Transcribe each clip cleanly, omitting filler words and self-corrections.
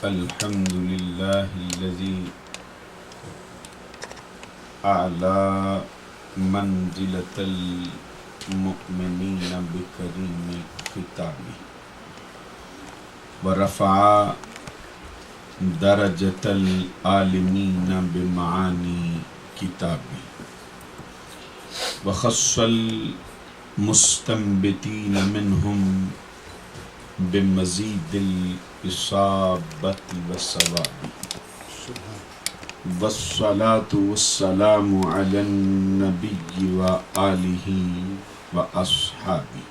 الحمد لله الذي أعلى منزلة المؤمنين بكريم خطابه ورفع درجة العالمين بمعاني كتابه وخص المستنبتين منهم بمزيد الإصابة والصواب والصلاة والسلام على النبي وآله وأصحابه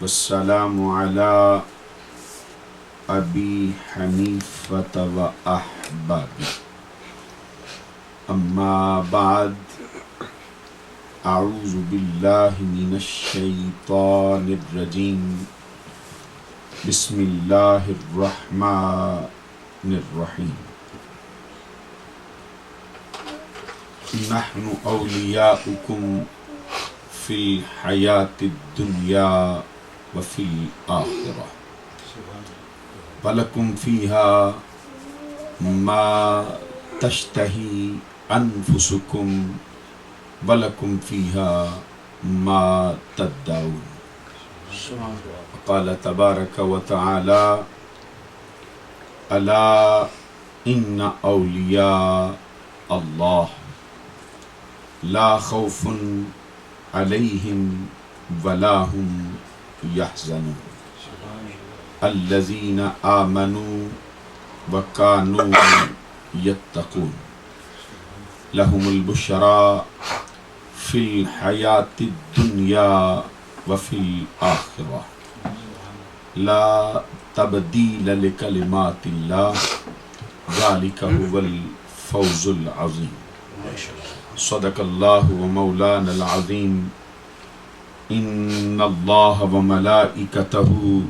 والسلام على أبي حنيفة وأحبابه أما بعد أعوذ بالله من الشيطان الرجيم بسم الله الرحمن الرحيم نحن أولياؤكم في الحياة الدنيا وفي الآخرة ولكم فيها ما تشتهي أنفسكم وَلَكُمْ فِيهَا مَا تَدَّعُونَ قال تبارك وتعالى ألا إن أولياء الله لا خوف عليهم ولا هم يحزنون الذين آمنوا وكانوا يتقون لهم البشرى في الحياة الدنيا وفي الآخرة لا تبديل لكلمات الله ذلك هو الفوز العظيم صدق الله ومولانا العظيم إن الله وملائكته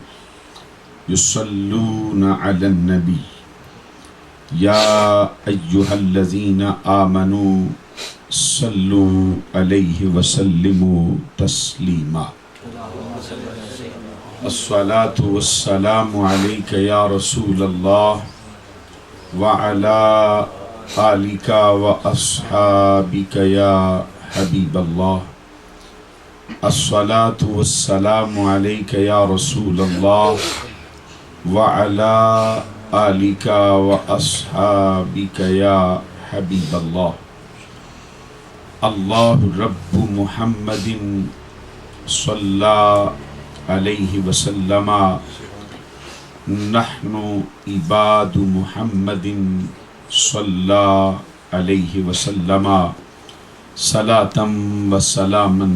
يصلون على النبي يا أيها الذين آمنوا صلوا عليه وسلموا تسليما الصلاة والسلام عليك يا رسول الله وعلى آلك وأصحابك يا حبيب الله الصلاة والسلام عليك يا رسول الله وعلى آلك وأصحابك يا حبيب الله الله رب محمد صلى عليه وسلم نحن عباد محمد صلى عليه وسلم صلاة وسلاما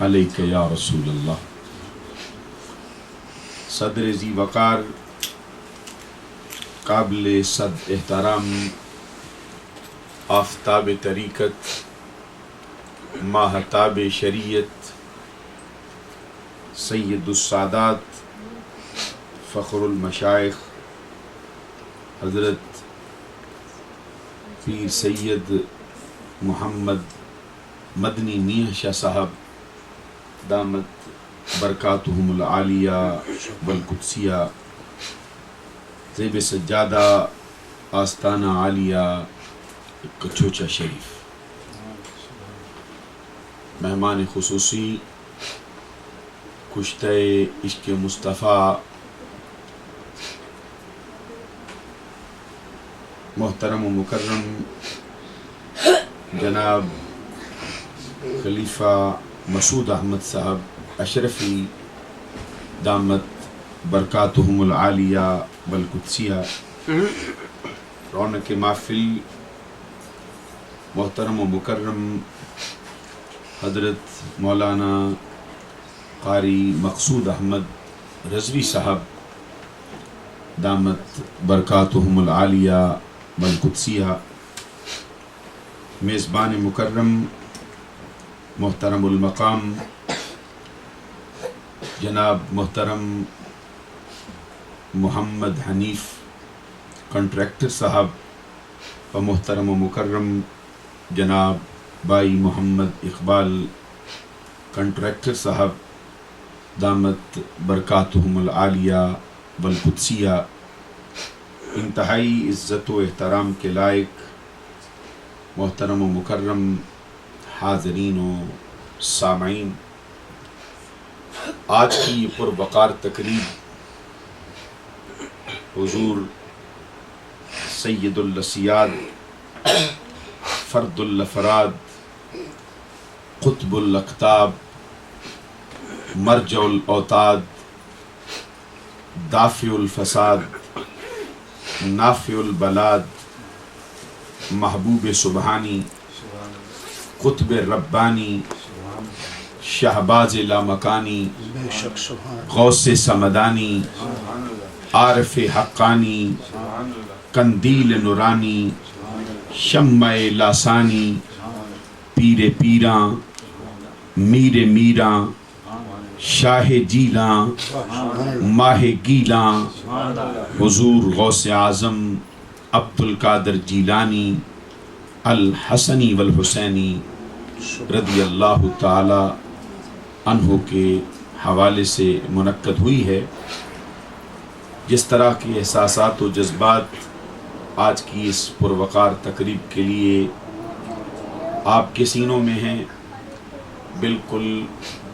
عليك يا رسول الله صدر ذی وقار قابل صد احترام آفتاب طریقت ماہتاب شریعت سید السادات فخر المشائخ حضرت پیر سید محمد مدنی میاں شاہ صاحب دامت برکاتہم العالیہ والقدسیہ زیب سجادہ آستانہ عالیہ کچوچا شریف مہمان خصوصی کشتہ عشق مصطفیٰ محترم و مکرم جناب خلیفہ مسعود احمد صاحب اشرفی دامت برکاتہم العالیہ والقدسیہ رونق محفل محترم و مکرم حضرت مولانا قاری مقصود احمد رضوی صاحب دامت برکاتہم العالیہ والقدسیہ میزبان مکرم محترم المقام جناب محترم محمد حنیف کنٹریکٹر صاحب و محترم و مکرم جناب بائی محمد اقبال کنٹریکٹر صاحب دامت برکاتہم العالیہ والقدسیہ انتہائی عزت و احترام کے لائق محترم و مکرم حاضرین و سامعین، آج کی یہ پروقار تقریب حضور سید الاسیاد، فرد الافراد، قطب الاقطاب، مرجع الاوتاد، دافع الفساد، نافع البلاد، محبوب سبحانی، قطب ربانی، شہباز لامکانی، غوث سمدانی، عارف حقانی، قندیل نورانی، شمع لاسانی، پیر پیراں، میر میراں، شاہ جیلاں، ماہ گیلاں، حضور غوث اعظم عبد القادر جیلانی الحسنی والحسینی رضی اللہ تعالی عنہ کے حوالے سے منعقد ہوئی ہے۔ جس طرح کے احساسات و جذبات آج کی اس پروقار تقریب کے لیے آپ کے سینوں میں ہیں، بالکل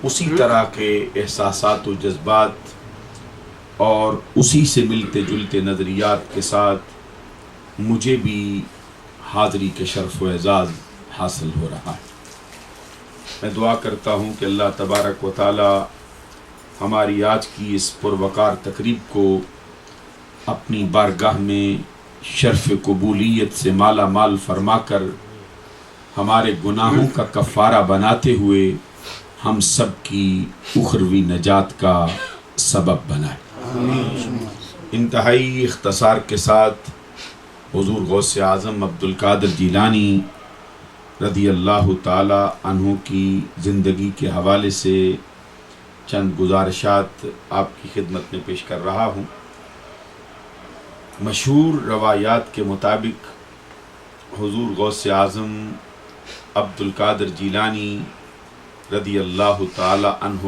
اسی طرح کے احساسات و جذبات اور اسی سے ملتے جلتے نظریات کے ساتھ مجھے بھی حاضری کے شرف و اعزاز حاصل ہو رہا ہے۔ میں دعا کرتا ہوں کہ اللہ تبارک و تعالی ہماری آج کی اس پروقار تقریب کو اپنی بارگاہ میں شرف قبولیت سے مالا مال فرما کر ہمارے گناہوں کا کفارہ بناتے ہوئے ہم سب کی اخروی نجات کا سبب بنائے۔ انتہائی اختصار کے ساتھ حضور غوث اعظم عبد القادر جیلانی رضی اللہ تعالی عنہ کی زندگی کے حوالے سے چند گزارشات آپ کی خدمت میں پیش کر رہا ہوں۔ مشہور روایات کے مطابق حضور غوث اعظم عبد القادر جیلانی رضی اللہ تعالی عنہ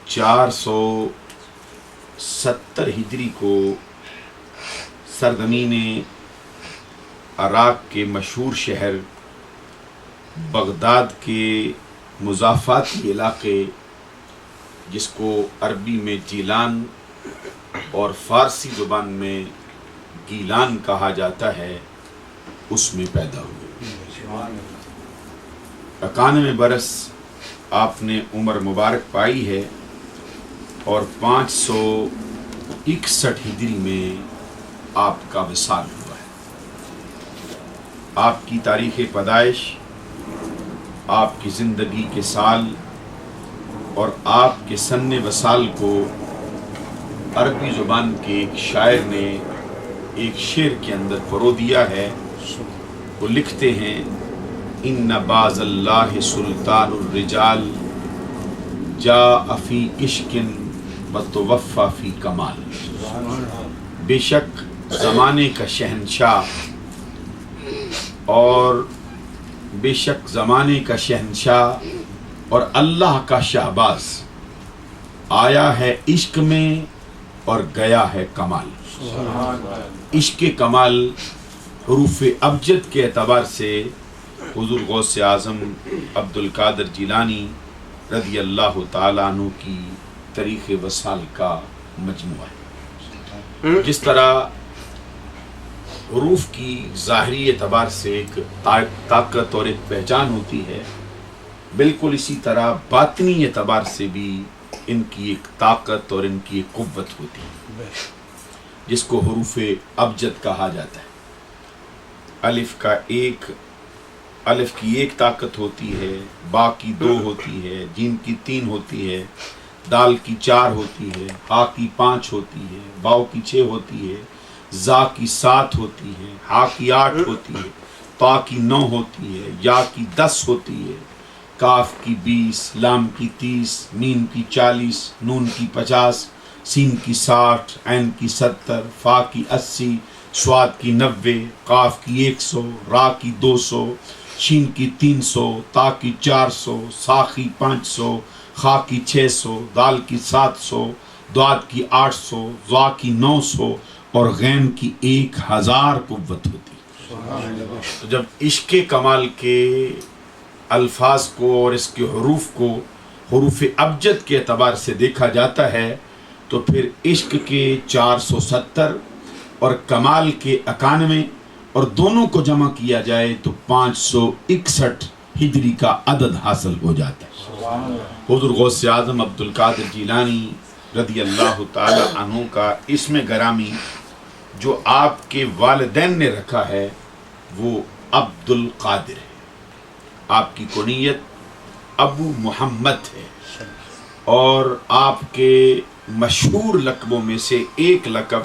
470 ہجری کو سرزمین عراق کے مشہور شہر بغداد کے مضافاتی علاقے، جس کو عربی میں جیلان اور فارسی زبان میں گیلان کہا جاتا ہے، اس میں پیدا ہوئے۔ 91 برس آپ نے عمر مبارک پائی ہے اور 561 ہجری میں آپ کا وصال ہوا ہے۔ آپ کی تاریخ پیدائش، آپ کی زندگی کے سال اور آپ کے سن وصال کو عربی زبان کے ایک شاعر نے ایک شعر کے اندر پرو دیا ہے۔ وہ لکھتے ہیں: ان باز اللہ سلطان الرجال جاء فی عشق وتوفی فی کمال۔ بے شک زمانے کا شہنشاہ اور اللہ کا شہباز آیا ہے عشق میں اور گیا ہے کمال۔ عشق کمال حروف ابجد کے اعتبار سے حضور غوث اعظم عبد القادر جیلانی رضی اللہ تعالیٰ عنہ کی تاریخ وصال کا مجموعہ ہے۔ جس طرح حروف کی ظاہری اعتبار سے ایک طاقت اور ایک پہچان ہوتی ہے، بالکل اسی طرح باطنی اعتبار سے بھی ان کی ایک طاقت اور ان کی ایک قوت ہوتی ہے، جس کو حروف ابجد کہا جاتا ہے۔ الف کی ایک طاقت ہوتی ہے، با کی 2 ہوتی ہے، جیم کی 3 ہوتی ہے، دال کی 4 ہوتی ہے، ہا کی 5 ہوتی ہے، باؤ کی 6 ہوتی ہے، زا کی 7 ہوتی ہے، ہا کی 8 ہوتی ہے، تا کی 9 ہوتی ہے، یا کی 10 ہوتی ہے، کاف کی 20، لام کی 30، میم کی 40، نون کی 50، سین کی 60، عین کی 70، فا کی 80، صاد کی 90، قاف کی 100، را کی 200، شین کی 300، تا کی 400، سا کی 500، خا کی 600، دال کی 700، دعات کی 800، ضا کی 900 اور غین کی 1000 قوت ہوتی. تو جب عشق کمال کے الفاظ کو اور اس کے حروف کو حروف ابجد کے اعتبار سے دیکھا جاتا ہے تو پھر عشق کے 470 اور کمال کے 91 اور دونوں کو جمع کیا جائے تو 561 ہجری کا عدد حاصل ہو جاتا ہے. حضور غوث اعظم عبد القادر جیلانی رضی اللہ تعالی عنہ کا اسم گرامی جو آپ کے والدین نے رکھا ہے وہ عبد القادر ہے. آپ کی کنیت ابو محمد ہے اور آپ کے مشہور لقبوں میں سے ایک لقب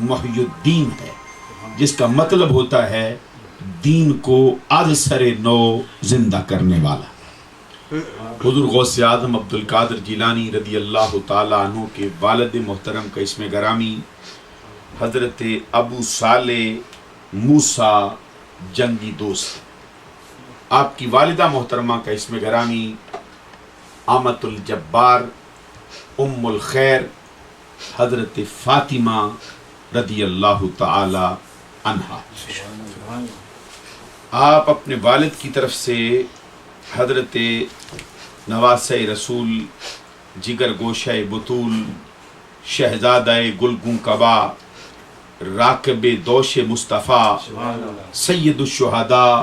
محی الدین ہے، جس کا مطلب ہوتا ہے دین کو از سر نو زندہ کرنے والا. حضور غوث اعظم عبد القادر جیلانی رضی اللہ تعالی عنہ کے والد محترم کا اسم گرامی حضرت ابو صالح موسیٰ جنگی دوست. آپ کی والدہ محترمہ کا اسم گرامی آمت الجبار ام الخیر حضرت فاطمہ رضی اللہ تعالی عنہا. آپ اپنے والد کی طرف سے حضرت نواسہ رسول، جگر گوشہ بطول، شہزادہ گلگوں کبا، راکب دوش مصطفیٰ، سید الشہداء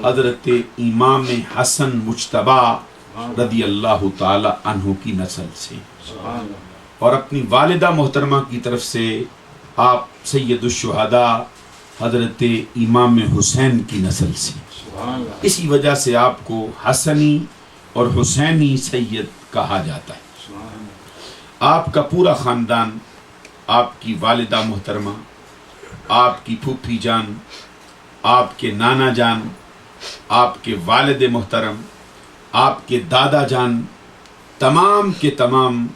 حضرت امام حسن مجتبیٰ رضی اللہ تعالی عنہ کی نسل سے، اور اپنی والدہ محترمہ کی طرف سے آپ سید الشہداء حضرت امام حسین کی نسل سے. اسی وجہ سے آپ کو حسنی اور حسینی سید کہا جاتا ہے. آپ کا پورا خاندان، آپ کی والدہ محترمہ، آپ کی پھوپھی جان، آپ کے نانا جان، آپ کے والد محترم، آپ کے دادا جان، تمام کے تمام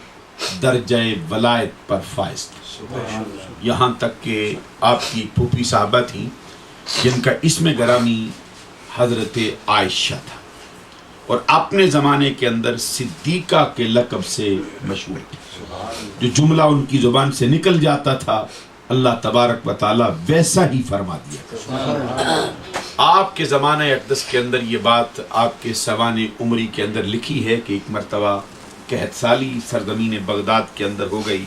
درجہ ولایت پر فائز تھے. یہاں تک کہ آپ کی پھوپھی صاحبہ تھیں جن کا اسم گرامی حضرت عائشہ تھا اور اپنے زمانے کے اندر صدیقہ کے لقب سے مشہور تھی. جو جملہ ان کی زبان سے نکل جاتا تھا اللہ تبارک و تعالی ویسا ہی فرما دیا. آپ کے زمانہ اقدس کے اندر یہ بات آپ کے سوانح عمری کے اندر لکھی ہے کہ ایک مرتبہ قحط سالی سرزمین بغداد کے اندر ہو گئی.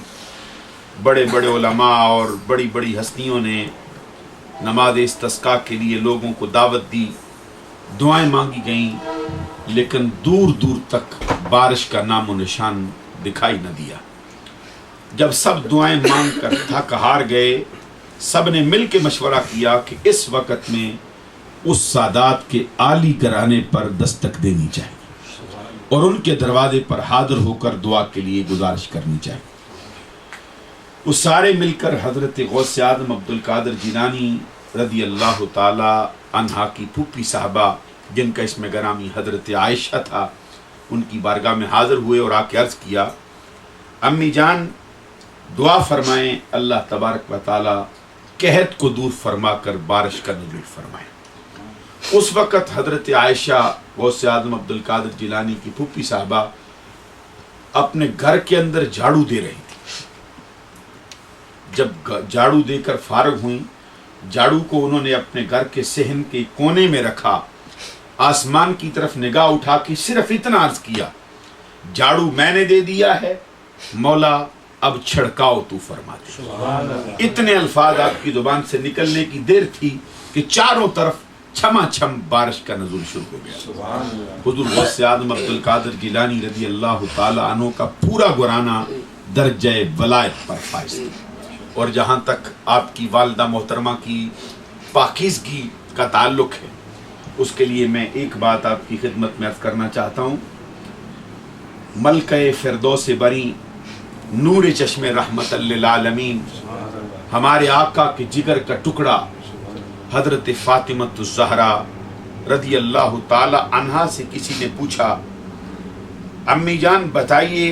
بڑے بڑے علماء اور بڑی بڑی ہستیوں نے نماز استسقاء کے لیے لوگوں کو دعوت دی، دعائیں مانگی گئیں، لیکن دور دور تک بارش کا نام و نشان دکھائی نہ دیا. جب سب دعائیں مانگ کر تھک ہار گئے، سب نے مل کے مشورہ کیا کہ اس وقت میں اس سادات کے عالی گھرانے پر دستک دینی چاہیے اور ان کے دروازے پر حاضر ہو کر دعا کے لیے گزارش کرنی چاہیے. وہ سارے مل کر حضرت غوث اعظم عبد القادر جیلانی رضی اللہ تعالی عنہا کی پھوپھی صاحبہ جن کا اسم گرامی حضرت عائشہ تھا ان کی بارگاہ میں حاضر ہوئے اور آ کے عرض کیا، امی جان دعا فرمائیں اللہ تبارک و تعالی قحط کو دور فرما کر بارش کا نزول فرمائیں. اس وقت حضرت عائشہ غوث اعظم عبد القادر جیلانی کی پھوپھی صاحبہ اپنے گھر کے اندر جھاڑو دے رہی تھی. جب جھاڑو دے کر فارغ ہوئیں، جھاڑو کو انہوں نے اپنے گھر کے صحن کے کونے میں رکھا، آسمان کی طرف نگاہ اٹھا کے صرف اتنا عرض کیا، جھاڑو میں نے دے دیا ہے، مولا اب چھڑکاؤ تو فرما دے. اتنے الفاظ آپ کی زبان سے نکلنے کی دیر تھی کہ چاروں طرف چھما چھم بارش کا نزول شروع ہو گیا. حضور غوث اعظم عبد القادر جیلانی رضی اللہ تعالی عنہ کا پورا گھرانہ درجہ ولایت پر فائز تھا. اور جہاں تک آپ کی والدہ محترمہ کی پاکیزگی کا تعلق ہے اس کے لیے میں ایک بات آپ کی خدمت میں عرض کرنا چاہتا ہوں. ملکہ فردوس بری نور چشم رحمت للعالمین ہمارے آقا کے جگر کا ٹکڑا حضرت فاطمۃ الزہرا رضی اللہ تعالی عنہا سے کسی نے پوچھا، امی جان بتائیے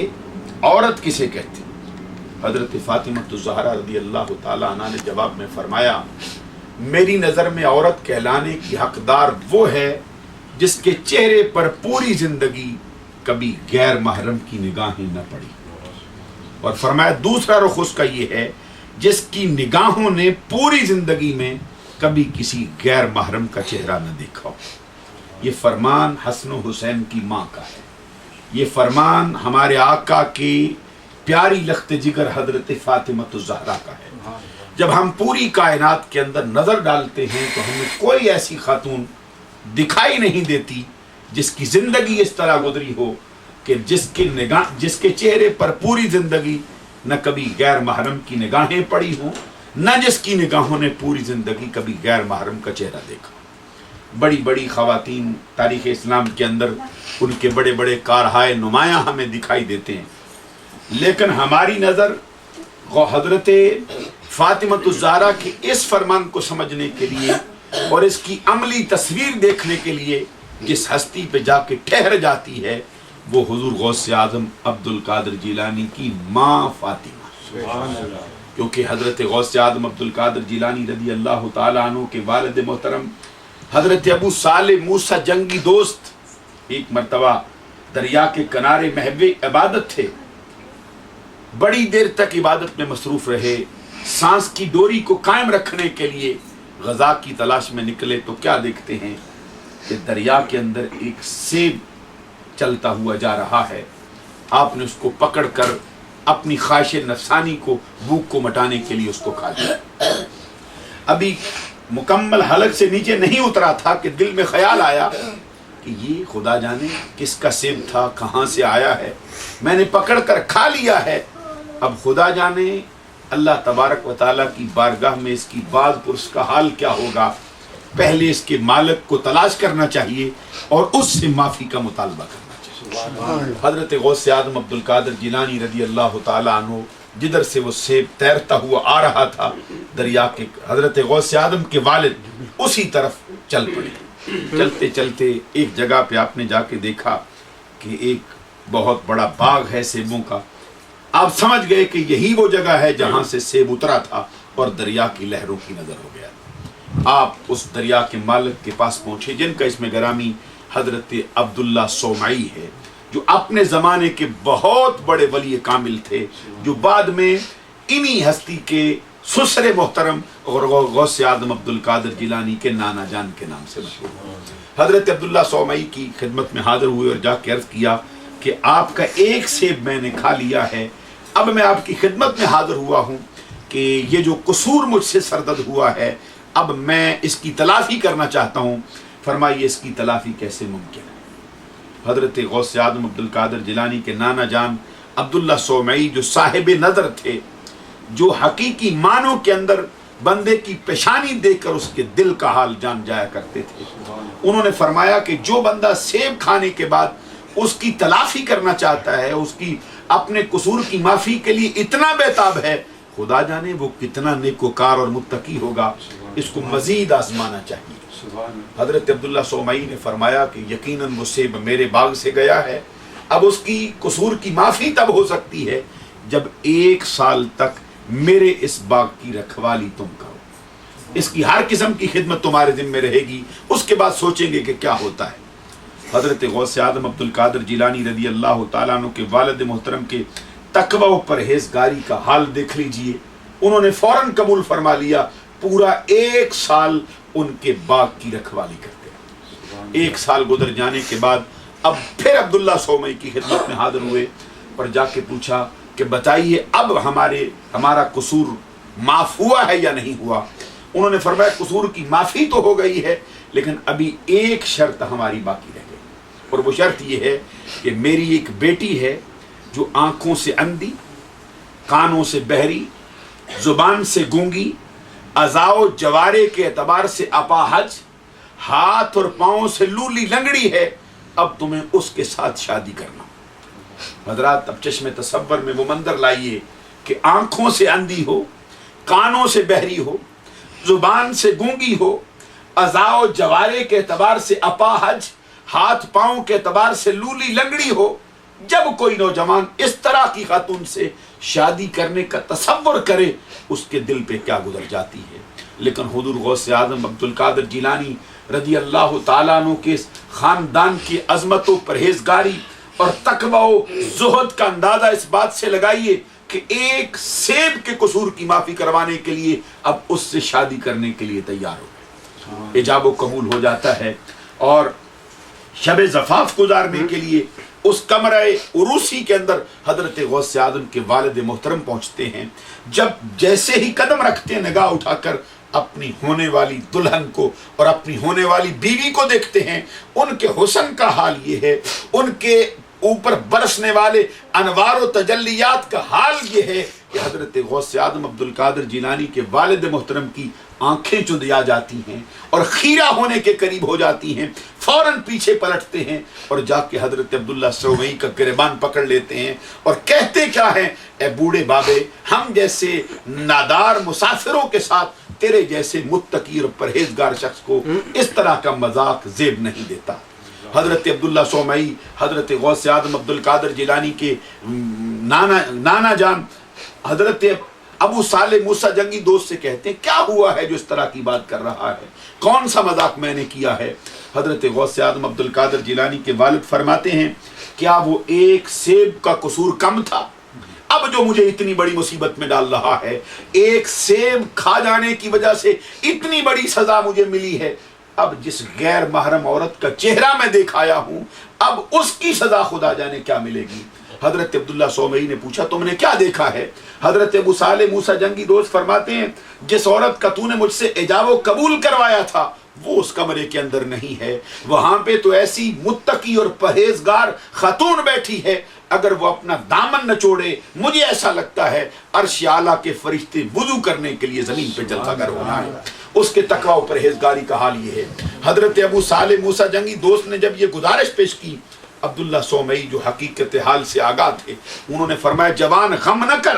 عورت کسے کہتے؟ حضرت فاطمۃ الزہرا رضی اللہ تعالی عنہا نے جواب میں فرمایا، میری نظر میں عورت کہلانے کی حقدار وہ ہے جس کے چہرے پر پوری زندگی کبھی غیر محرم کی نگاہیں نہ پڑی. اور فرمایا دوسرا رخ اس کا یہ ہے جس کی نگاہوں نے پوری زندگی میں کبھی کسی غیر محرم کا چہرہ نہ دیکھا ہو۔ یہ فرمان حسن و حسین کی ماں کا ہے، یہ فرمان ہمارے آقا کی پیاری لخت جگر حضرت فاطمہ الزہرا کا ہے۔ جب ہم پوری کائنات کے اندر نظر ڈالتے ہیں تو ہمیں کوئی ایسی خاتون دکھائی نہیں دیتی جس کی زندگی اس طرح گزری ہو کہ جس کے چہرے پر پوری زندگی نہ کبھی غیر محرم کی نگاہیں پڑی ہوں، نہ جس کی نگاہوں نے پوری زندگی کبھی غیر محرم کا چہرہ دیکھا۔ بڑی بڑی خواتین تاریخ اسلام کے اندر ان کے بڑے بڑے کارہائے نمایاں ہمیں دکھائی دیتے ہیں، لیکن ہماری نظر حضرت فاطمہ الزہرا کے اس فرمان کو سمجھنے کے لیے اور اس کی عملی تصویر دیکھنے کے لیے جس ہستی پہ جا کے ٹھہر جاتی ہے وہ حضور غوث اعظم عبد القادر جیلانی کی ماں فاطمہ، کیونکہ حضرت غوث اعظم عبد القادر جیلانی رضی اللہ تعالیٰ عنہ کے والد محترم حضرت ابو صالح موسیٰ جنگی دوست ایک مرتبہ دریا کے کنارے محو عبادت تھے، بڑی دیر تک عبادت میں مصروف رہے، سانس کی ڈوری کو قائم رکھنے کے لیے غذا کی تلاش میں نکلے تو کیا دیکھتے ہیں کہ دریا کے اندر ایک سیب چلتا ہوا جا رہا ہے۔ آپ نے اس کو پکڑ کر اپنی خواہش نفسانی کو، بھوک کو مٹانے کے لیے اس کو کھا لیا۔ ابھی مکمل حلق سے نیچے نہیں اترا تھا کہ دل میں خیال آیا کہ یہ خدا جانے کس کا سیب تھا، کہاں سے آیا ہے، میں نے پکڑ کر کھا لیا ہے، اب خدا جانے اللہ تبارک و تعالیٰ کی بارگاہ میں اس کی باز پرس کا حال کیا ہوگا۔ پہلے اس کے مالک کو تلاش کرنا چاہیے اور اس سے معافی کا مطالبہ کرنا چاہیے۔ حضرت غوث اعظم عبد القادر جیلانی رضی اللہ تعالیٰ عنہ جدھر سے وہ سیب تیرتا ہوا آ رہا تھا دریا کے، حضرت غوث اعظم کے والد اسی طرف چل پڑے۔ چلتے چلتے ایک جگہ پہ آپ نے جا کے دیکھا کہ ایک بہت بڑا باغ ہے سیبوں کا۔ آپ سمجھ گئے کہ یہی وہ جگہ ہے جہاں سے سیب اترا تھا اور دریا کی لہروں کی نظر ہو گیا۔ آپ اس دریا کے مالک کے پاس پہنچے جن کا اسم گرامی حضرت عبداللہ صومعی ہے، جو اپنے زمانے کے بہت بڑے ولی کامل تھے، جو بعد میں انہی ہستی کے سسر محترم اور غوث اعظم عبد القادر جیلانی کے نانا جان کے نام سے مشہور۔ حضرت عبداللہ صومعی کی خدمت میں حاضر ہوئے اور جا کے عرض کیا کہ آپ کا ایک سیب میں نے کھا لیا ہے، اب میں آپ کی خدمت میں حاضر ہوا ہوں کہ یہ جو قصور مجھ سے سرزد ہوا ہے اب میں اس کی تلافی کرنا چاہتا ہوں۔ فرمائیے اس کی تلافی کیسے ممکن ہے؟ حضرت غوث اعظم عبد القادر جیلانی کے نانا جان عبداللہ صومعی جو صاحب نظر تھے، جو حقیقی معنوں کے اندر بندے کی پیشانی دیکھ کر اس کے دل کا حال جان جایا کرتے تھے، انہوں نے فرمایا کہ جو بندہ سیب کھانے کے بعد اس کی تلافی کرنا چاہتا ہے، اس کی اپنے قصور کی معافی کے لیے اتنا بیتاب ہے، خدا جانے وہ کتنا نیکوکار اور متقی ہوگا، اس کو مزید آزمانا چاہیے۔ حضرت عبداللہ صومعی نے فرمایا کہ یقیناً وہ سیب میرے باغ سے گیا ہے، اب اس کی قصور کی معافی تب ہو سکتی ہے جب 1 سال تک میرے اس باغ کی رکھوالی تم کرو، اس کی ہر قسم کی خدمت تمہارے ذمہ رہے گی، اس کے بعد سوچیں گے کہ کیا ہوتا ہے۔ حضرت غوث اعظم عبد القادر جیلانی رضی اللہ تعالیٰ عنہ کے والد محترم کے تقوی و پرہیزگاری کا حال دیکھ لیجئے، انہوں نے فوراً قبول فرما لیا، پورا 1 سال ان کے باغ کی رکھوالی کرتے ہیں۔ 1 سال گزر جانے کے بعد اب پھر عبداللہ صومعی کی خدمت میں حاضر ہوئے پر جا کے پوچھا کہ بتائیے اب ہمارا قصور معاف ہوا ہے یا نہیں ہوا؟ انہوں نے فرمایا قصور کی معافی تو ہو گئی ہے لیکن ابھی ایک شرط ہماری باقی رہ گئی، اور وہ شرط یہ ہے کہ میری ایک بیٹی ہے جو آنکھوں سے اندھی، کانوں سے بہری، زبان سے گونگی، اعضاء و جوارے کے اعتبار سے اپاہج، ہاتھ اور پاؤں سے لولی لنگڑی ہے، اب تمہیں اس کے ساتھ شادی کرنا۔ حضرات اب چشم تصور میں وہ منظر لائیے کہ آنکھوں سے اندھی ہو، کانوں سے بہری ہو، زبان سے گونگی ہو، اعضاء و جوارے کے اعتبار سے اپاہج، ہاتھ پاؤں کے اعتبار سے لولی لنگڑی ہو، جب کوئی نوجوان اس طرح کی خاتون سے شادی کرنے کا تصور کرے اس کے دل پہ کیا گزر جاتی ہے۔ لیکن حضور غوث اعظم عبد القادر جیلانی رضی اللہ تعالیٰ عنہ کے خاندان کی عظمت و پرہیزگاری اور تقوی و زہد کا اندازہ اس بات سے لگائیے کہ ایک سیب کے قصور کی معافی کروانے کے لیے اب اس سے شادی کرنے کے لیے تیار ہو گئے. ایجاب و قبول ہو جاتا ہے اور شب زفاف گزارنے کے لیے اس کمرہ عروسی کے اندر حضرت غوث اعظم کے والد محترم پہنچتے ہیں. جب جیسے ہی قدم رکھتے ہیں نگاہ اٹھا کر اپنی ہونے والی دلہن کو اور اپنی ہونے والی بیوی کو دیکھتے ہیں. ان کے حسن کا حال یہ ہے, ان کے اوپر برسنے والے انوار و تجلیات کا حال یہ ہے کہ حضرت غوث اعظم عبد القادر جیلانی کے والد محترم کی آنکھیں چندیا جاتی ہیں اور خیرہ ہونے کے قریب ہو جاتی ہیں. فوراً پیچھے پلٹتے ہیں اور جا کے حضرت عبداللہ سومئی کا گریبان پکڑ لیتے ہیں اور کہتے کیا ہیں, اے بوڑھے بابے, ہم جیسے نادار مسافروں کے ساتھ تیرے جیسے متقی اور پرہیزگار شخص کو اس طرح کا مذاق زیب نہیں دیتا. حضرت عبداللہ سومئی حضرت غوث اعظم عبد القادر جیلانی کے نانا جان حضرت ابو صالح موسیٰ جنگی دوست سے کہتے ہیں, کیا ہوا ہے جو اس طرح کی بات کر رہا ہے, کون سا مذاق میں نے کیا ہے؟ حضرت غوث اعظم عبد القادر جیلانی کے والد فرماتے ہیں, کیا وہ ایک سیب کا قصور کم تھا؟ اب جو مجھے اتنی بڑی مصیبت میں ڈال رہا ہے, ایک سیب کھا جانے کی وجہ سے اتنی بڑی سزا مجھے ملی ہے, اب جس غیر محرم عورت کا چہرہ میں دیکھ آیا ہوں, اب اس کی سزا خدا جانے کیا ملے گی. حضرت عبداللہ سومئی نے پوچھا, تم نے کیا دیکھا ہے؟ حضرت ابو صالح موسیٰ جنگی دوست فرماتے ہیں, جس عورت کا تو نے مجھ سے ایجاب و قبول کروایا تھا وہ اس کمرے کے اندر نہیں ہے. وہاں پہ تو ایسی متقی اور پرہیزگار خاتون بیٹھی ہے, اگر وہ اپنا دامن نہ چھوڑے مجھے ایسا لگتا ہے عرش اعلیٰ کے فرشتے وضو کرنے کے لیے زمین پہ جلسہ گر ہونا ہے. اس کے تقوی و پرہیزگاری کا حال یہ ہے. حضرت ابو صالح موسیٰ جنگی دوست نے جب یہ گزارش پیش کی, عبداللہ سومئی جو حقیقت حال سے آگاہ تھے, انہوں نے فرمایا, جوان غم نہ کر,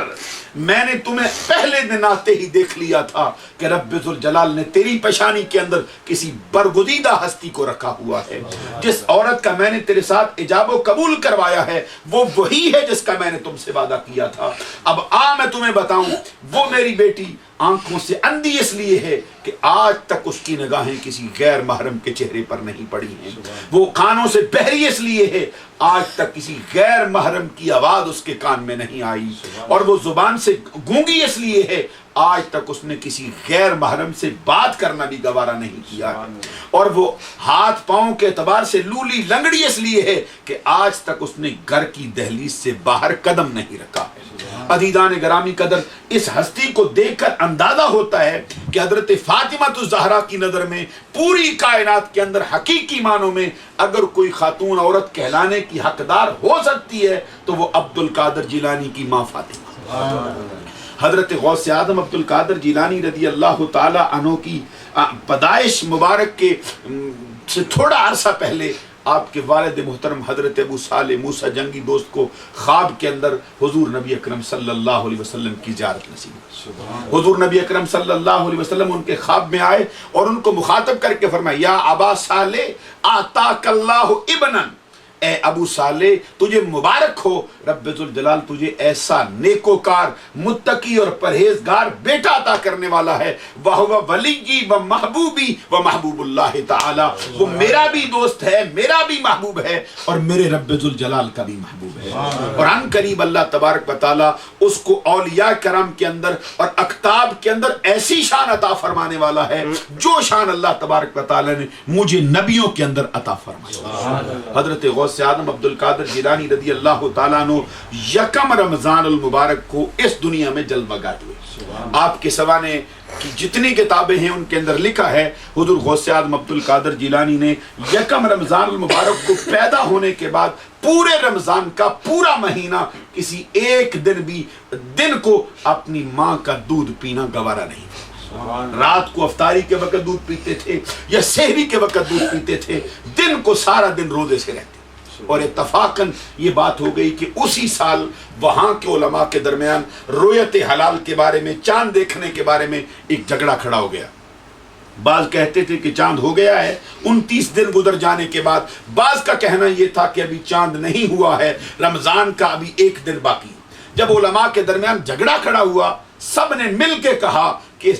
میں نے تمہیں پہلے دن آتے ہی دیکھ لیا تھا کہ رب ذوالجلال نے تیری پیشانی کے اندر کسی برگزیدہ ہستی کو رکھا ہوا ہے. جس عورت کا میں نے تیرے ساتھ ایجاب و قبول کروایا ہے وہ وہی ہے جس کا میں نے تم سے وعدہ کیا تھا. اب میں تمہیں بتاؤں, وہ میری بیٹی آنکھوں سے اندھی اس لیے ہے کہ آج تک اس کی نگاہیں کسی غیر محرم کے چہرے پر نہیں پڑی ہیں. وہ کانوں سے بہری اس لیے ہے, آج تک کسی غیر محرم کی آواز اس کے کان میں نہیں آئی. اور وہ زبان سے گونگی اس لیے ہے, آج تک اس نے کسی غیر محرم سے بات کرنا بھی گوارا نہیں کیا. اور وہ ہاتھ پاؤں کے اعتبار سے لولی لنگڑی اس لیے ہے کہ آج تک اس نے گھر کی دہلیز سے باہر قدم نہیں رکھا ہے. عزیزان گرامی قدر, اس ہستی کو دیکھ کر اندازہ ہوتا ہے کہ حضرت فاطمہ الزہرا کی نظر میں پوری کائنات کے اندر حقیقی معنوں میں اگر کوئی خاتون عورت کہلانے کی حقدار ہو سکتی ہے تو وہ عبد القادر جیلانی کی ماں فاطمہ. حضرت غوث اعظم عبد القادر جیلانی رضی اللہ تعالی عنہ کی پیدائش مبارک کے سے تھوڑا عرصہ پہلے آپ کے والد محترم حضرت ابو صالح موسیٰ جنگی دوست کو خواب کے اندر حضور نبی اکرم صلی اللہ علیہ وسلم کی زیارت نصیب. حضور نبی اکرم صلی اللہ علیہ وسلم ان کے خواب میں آئے اور ان کو مخاطب کر کے فرمایا, یا ابا صالح آتاک اللہ ابنا, اے ابو صالح تجھے مبارک ہو, رب ذوالجلال تجھے ایسا نیکوکار متقی اور پرہیزگار بیٹا عطا کرنے والا ہے. وَهُوَ وَلِيِّي وَمَحْبُوبِي وَمَحْبُوبُ اللَّهِ تَعَالَى, وہ میرا بھی دوست ہے, میرا بھی محبوب ہے اور میرے رب ذوالجلال کا بھی محبوب ہے. اور ان قریب اللہ تبارک و تعالی اس کو اولیاء کرام کے اندر اور اقطاب کے اندر ایسی شان عطا فرمانے والا ہے جو شان اللہ تبارک و تعالی نے مجھے نبیوں کے اندر عطا فرمائی. حضرت غوث اعظم عبد القادر جیلانی رضی اللہ تعالیٰ عنہ یکم رمضان المبارک کو اس دنیا میں جلوہ گر ہوئے. آپ کے سوانے کی جتنی کتابیں ہیں ان کے اندر لکھا ہے حضور غوث اعظم عبد القادر جیلانی نے یکم رمضان المبارک کو پیدا ہونے کے بعد پورے رمضان کا پورا مہینہ کسی ایک دن کو اپنی ماں کا دودھ پینا گوارا نہیں. رات کو افطاری کے وقت دودھ پیتے تھے یا سحری کے وقت دودھ پیتے تھے, دن کو سارا دن روزے سے رہتے. اور اتفاقاً یہ بات ہو گئی کہ اسی سال وہاں کے علماء کے درمیان رؤیت ہلال کے بارے میں, چاند دیکھنے کے بارے میں ایک جھگڑا کھڑا ہو گیا. بعض کہتے تھے کہ چاند ہو گیا ہے 29 دن گزر جانے کے بعد, بعض کا کہنا یہ تھا کہ ابھی چاند نہیں ہوا ہے, رمضان کا ابھی 1 دن باقی. جب علماء کے درمیان جھگڑا کھڑا ہوا, سب نے مل کے کہا کہ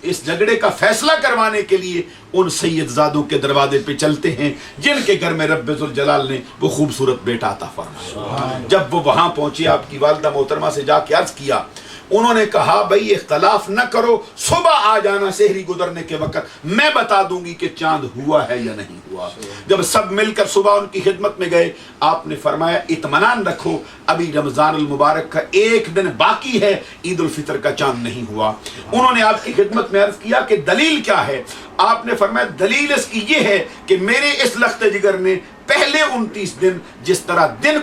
اس جھگڑے کا فیصلہ کروانے کے لیے ان سید زادوں کے دروازے پہ چلتے ہیں جن کے گھر میں رب ذوالجلال نے وہ خوبصورت بیٹا عطا فرمایا۔ جب وہ وہاں پہنچے، آپ کی والدہ محترمہ سے جا کے عرض کیا، انہوں نے کہا بھائی اختلاف نہ کرو، صبح آ جانا سحری گزرنے کے وقت، میں بتا دوں گی کہ چاند ہوا ہے یا نہیں ہوا۔ جب سب مل کر صبح ان کی خدمت میں گئے، آپ نے فرمایا اطمینان رکھو، ابھی رمضان المبارک کا ایک دن باقی ہے، عید الفطر کا چاند نہیں ہوا۔ انہوں نے آپ کی خدمت میں عرض کیا کہ دلیل کیا ہے؟ آپ نے فرمایا دلیل اس کی یہ ہے کہ میرے اس لخت جگر نے پہلے 29 دن جس طرح دن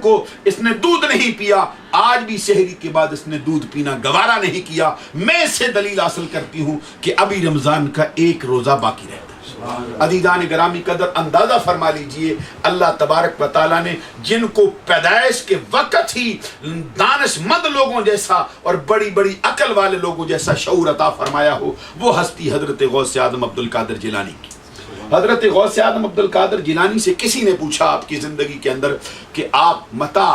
کو اس نے دودھ نہیں پیا، آج بھی سحری کے بعد اس نے دودھ پینا گوارا نہیں کیا۔ میں اس سے دلیل حاصل کرتی ہوں کہ ابھی رمضان کا ایک روزہ باقی رہتا ہے۔ عزیزان گرامی قدر، اندازہ فرما لیجئے اللہ تبارک و تعالیٰ نے جن کو پیدائش کے وقت ہی دانش مند لوگوں جیسا اور بڑی بڑی عقل والے لوگوں جیسا شعور عطا فرمایا ہو، وہ ہستی حضرت غوث اعظم عبد القادر جیلانی کی۔ حضرت غوث اعظم عبد القادر جیلانی سے کسی نے پوچھا آپ کی زندگی کے اندر کہ آپ متا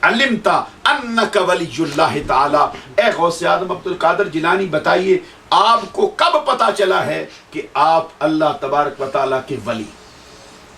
علمتا انک ولی اللہ تعالی، اے غوث اعظم عبد القادر جیلانی بتائیے آپ کو کب پتا چلا ہے کہ آپ اللہ تبارک و تعالیٰ کے ولی؟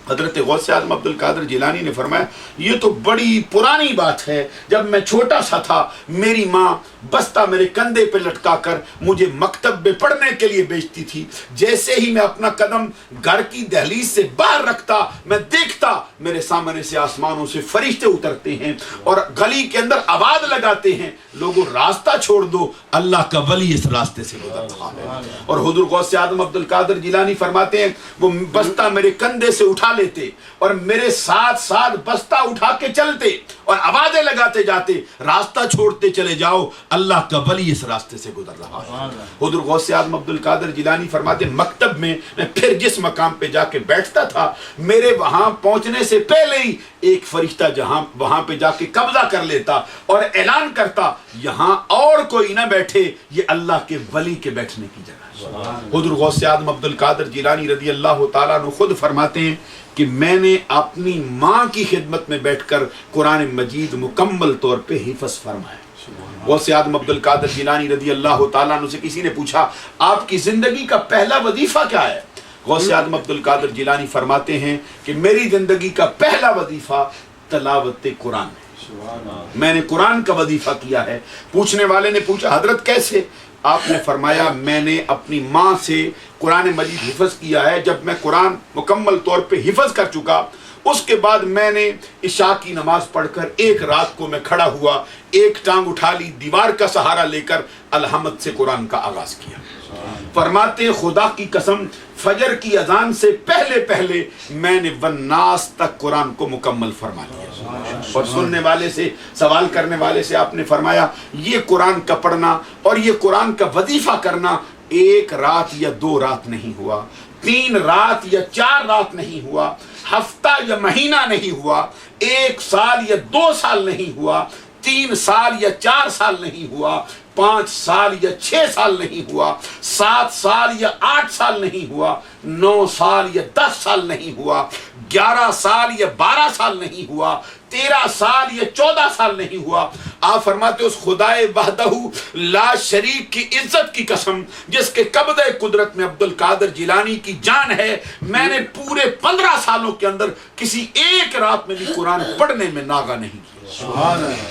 حضرت غوث اعظم عبد القادر جیلانی نے فرمایا یہ تو بڑی پرانی بات ہے، جب میں چھوٹا سا تھا میری ماں بستہ میرے کندھے پہ لٹکا کر مجھے مکتب میں پڑھنے کے لیے بھیجتی تھی، جیسے ہی میں اپنا قدم گھر کی دہلیز سے باہر رکھتا میں دیکھتا میرے سامنے سے آسمانوں سے فرشتے اترتے ہیں اور گلی کے اندر آواز لگاتے ہیں لوگوں راستہ چھوڑ دو، اللہ کا ولی اس راستے سے گزر رہا ہے۔ اور حضور غوث اعظم عبد القادر جیلانی فرماتے ہیں وہ بستہ میرے کندھے سے اٹھا لیتے اور میرے ساتھ ساتھ بستہ اٹھا کے چلتے اور آوازیں لگاتے جاتے، راستہ چھوڑتے چلے جاؤ، اللہ کا ولی اس راستے سے گزر رہا ہے۔ حضور غوث اعظم عبد القادر جیلانی فرماتے مکتب میں پھر جس مقام پہ جا کے بیٹھتا تھا، میرے وہاں پہنچنے سے پہلے ہی ایک فرشتہ جہاں وہاں پہ جا کے قبضہ کر لیتا اور اعلان کرتا یہاں اور کوئی نہ بیٹھے، یہ اللہ کے ولی کے بیٹھنے کی جگہ ہے۔ حضور غوث اعظم عبد القادر جیلانی رضی اللہ تعالیٰ عنہ خود فرماتے ہیں کہ میں نے اپنی ماں کی خدمت میں بیٹھ کر قرآن مجید مکمل طور پہ حفظ فرمایا۔ غوث اعظم عبد القادر جیلانی رضی اللہ تعالیٰ عنہ سے کسی نے پوچھا آپ کی زندگی کا پہلا وظیفہ کیا ہے؟ غوث اعظم عبد القادر جیلانی فرماتے ہیں کہ میری زندگی کا پہلا وظیفہ تلاوت قرآن ہے، میں نے قرآن کا وظیفہ کیا ہے۔ پوچھنے والے نے پوچھا حضرت کیسے؟ آپ نے فرمایا میں نے اپنی ماں سے قرآن مجید حفظ کیا ہے، جب میں قرآن مکمل طور پہ حفظ کر چکا اس کے بعد میں نے عشاء کی نماز پڑھ کر ایک رات کو میں کھڑا ہوا، ایک ٹانگ اٹھا لی، دیوار کا سہارا لے کر الحمد سے قرآن کا آغاز کیا۔ فرماتے خدا کی قسم فجر کی اذان سے پہلے میں نے والناس تک قرآن کو مکمل فرما لیا۔ اور سننے والے سے سوال کرنے والے سے آپ نے فرمایا یہ قرآن کا پڑھنا اور یہ قرآن کا وظیفہ کرنا ایک رات یا 2 رات نہیں ہوا، 3 رات یا 4 رات نہیں ہوا، ہفتہ یا مہینہ نہیں ہوا، 1 سال یا 2 سال نہیں ہوا، 3 سال یا 4 سال نہیں ہوا، 5 سال یا 6 سال نہیں ہوا، 7 سال یا 8 سال نہیں ہوا، 9 سال یا 10 سال نہیں ہوا، 11 سال یا 12 سال نہیں ہوا، 13 سال یا 14 سال نہیں ہوا۔ آپ فرماتے اس خدائے وحدہ لا شریک کی عزت کی قسم جس کے قبضہ قدرت میں عبد القادر جیلانی کی جان ہے، میں نے پورے 15 سالوں کے اندر کسی ایک رات میں بھی قرآن پڑھنے میں ناغہ نہیں کیا۔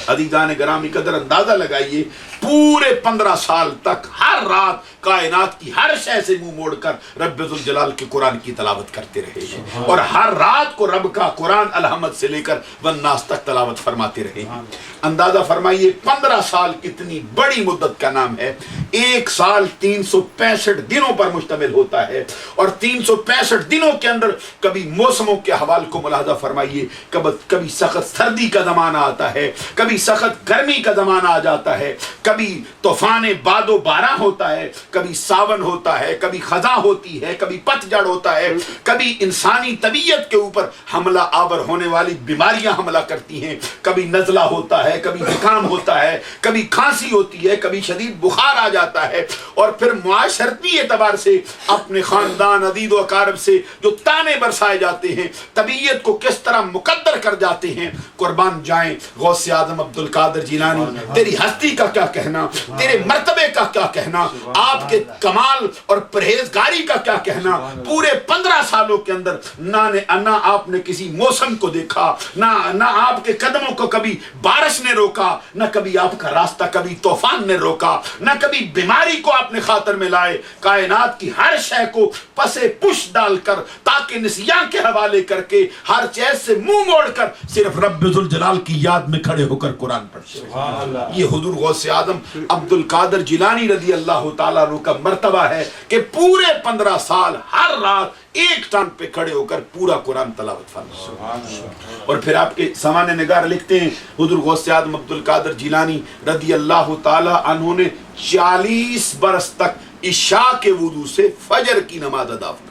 عزیزان گرامی قدر اندازہ لگائیے پورے 15 سال تک ہر رات کائنات کی ہر شے سے منہ موڑ کر رب ذوالجلال کے قرآن کی تلاوت کرتے رہے ہیں اور ہر رات کو رب کا قرآن الحمد سے لے کر والناس تک تلاوت فرماتے رہے ہیں۔ اندازہ فرمائیے 15 سال کتنی بڑی مدت کا نام ہے۔ 1 سال 365 دنوں پر مشتمل ہوتا ہے اور 365 دنوں کے اندر کبھی موسموں کے حوال کو ملاحظہ فرمائیے، کبھی سخت سردی کا زمانہ آتا ہے، کبھی سخت گرمی کا زمانہ آ جاتا ہے، کبھی طوفان باد و باراں ہوتا ہے، کبھی ساون ہوتا ہے، کبھی خزاں ہوتی ہے، کبھی پتجھڑ ہوتا ہے، کبھی انسانی طبیعت کے اوپر حملہ آور ہونے والی بیماریاں حملہ کرتی ہیں، کبھی نزلہ ہوتا ہے، ہے، کبھی زکام ہوتا ہے، کبھی کھانسی ہوتی ہے، کبھی شدید بخار آ جاتا ہے، اور پھر معاشرتی اعتبار سے اپنے خاندان عزیز و اقارب سے جو تانے برسائے جاتے ہیں، طبیعت کو کس طرح مقدر کر جاتے ہیں۔ قربان جائیں غوث اعظم عبد القادر جیلانی، تیری ہستی کا کیا کہنا، تیرے مرتبے کا کیا کہنا، آپ کے کمال اور پرہیزگاری کا کیا کہنا۔ پورے 15 سالوں کے اندر نہ آپ نے کسی موسم کو دیکھا، نہ آپ کے قدموں کو کبھی بارش نے روکا، نہ کبھی آپ کا راستہ کبھی طوفان نے روکا، نہ کبھی بیماری کو آپ نے خاطر میں لائے۔ کائنات کی ہر شے کو پسے پش ڈال کر، تاکہ نسیان کے حوالے کر کے، ہر چیز سے منہ موڑ کر صرف رب ذوالجلال کی یاد میں کھڑے ہو کر قرآن پڑھتے ہیں۔ یہ حضور غوث اعظم عبد القادر جیلانی رضی اللہ تعالیٰ عنہ کا مرتبہ ہے کہ پورے 15 سال ہر رات ایک ٹانگ پہ کھڑے ہو کر پورا قرآن تلاوت فرماتے۔ اور پھر آپ کے سامنے نگار لکھتے ہیں حضور غوث اعظم عبد القادر جیلانی رضی اللہ تعالیٰ عنہ نے 40 برس تک عشاء کے وضو سے فجر کی نماز ادا فرمائی۔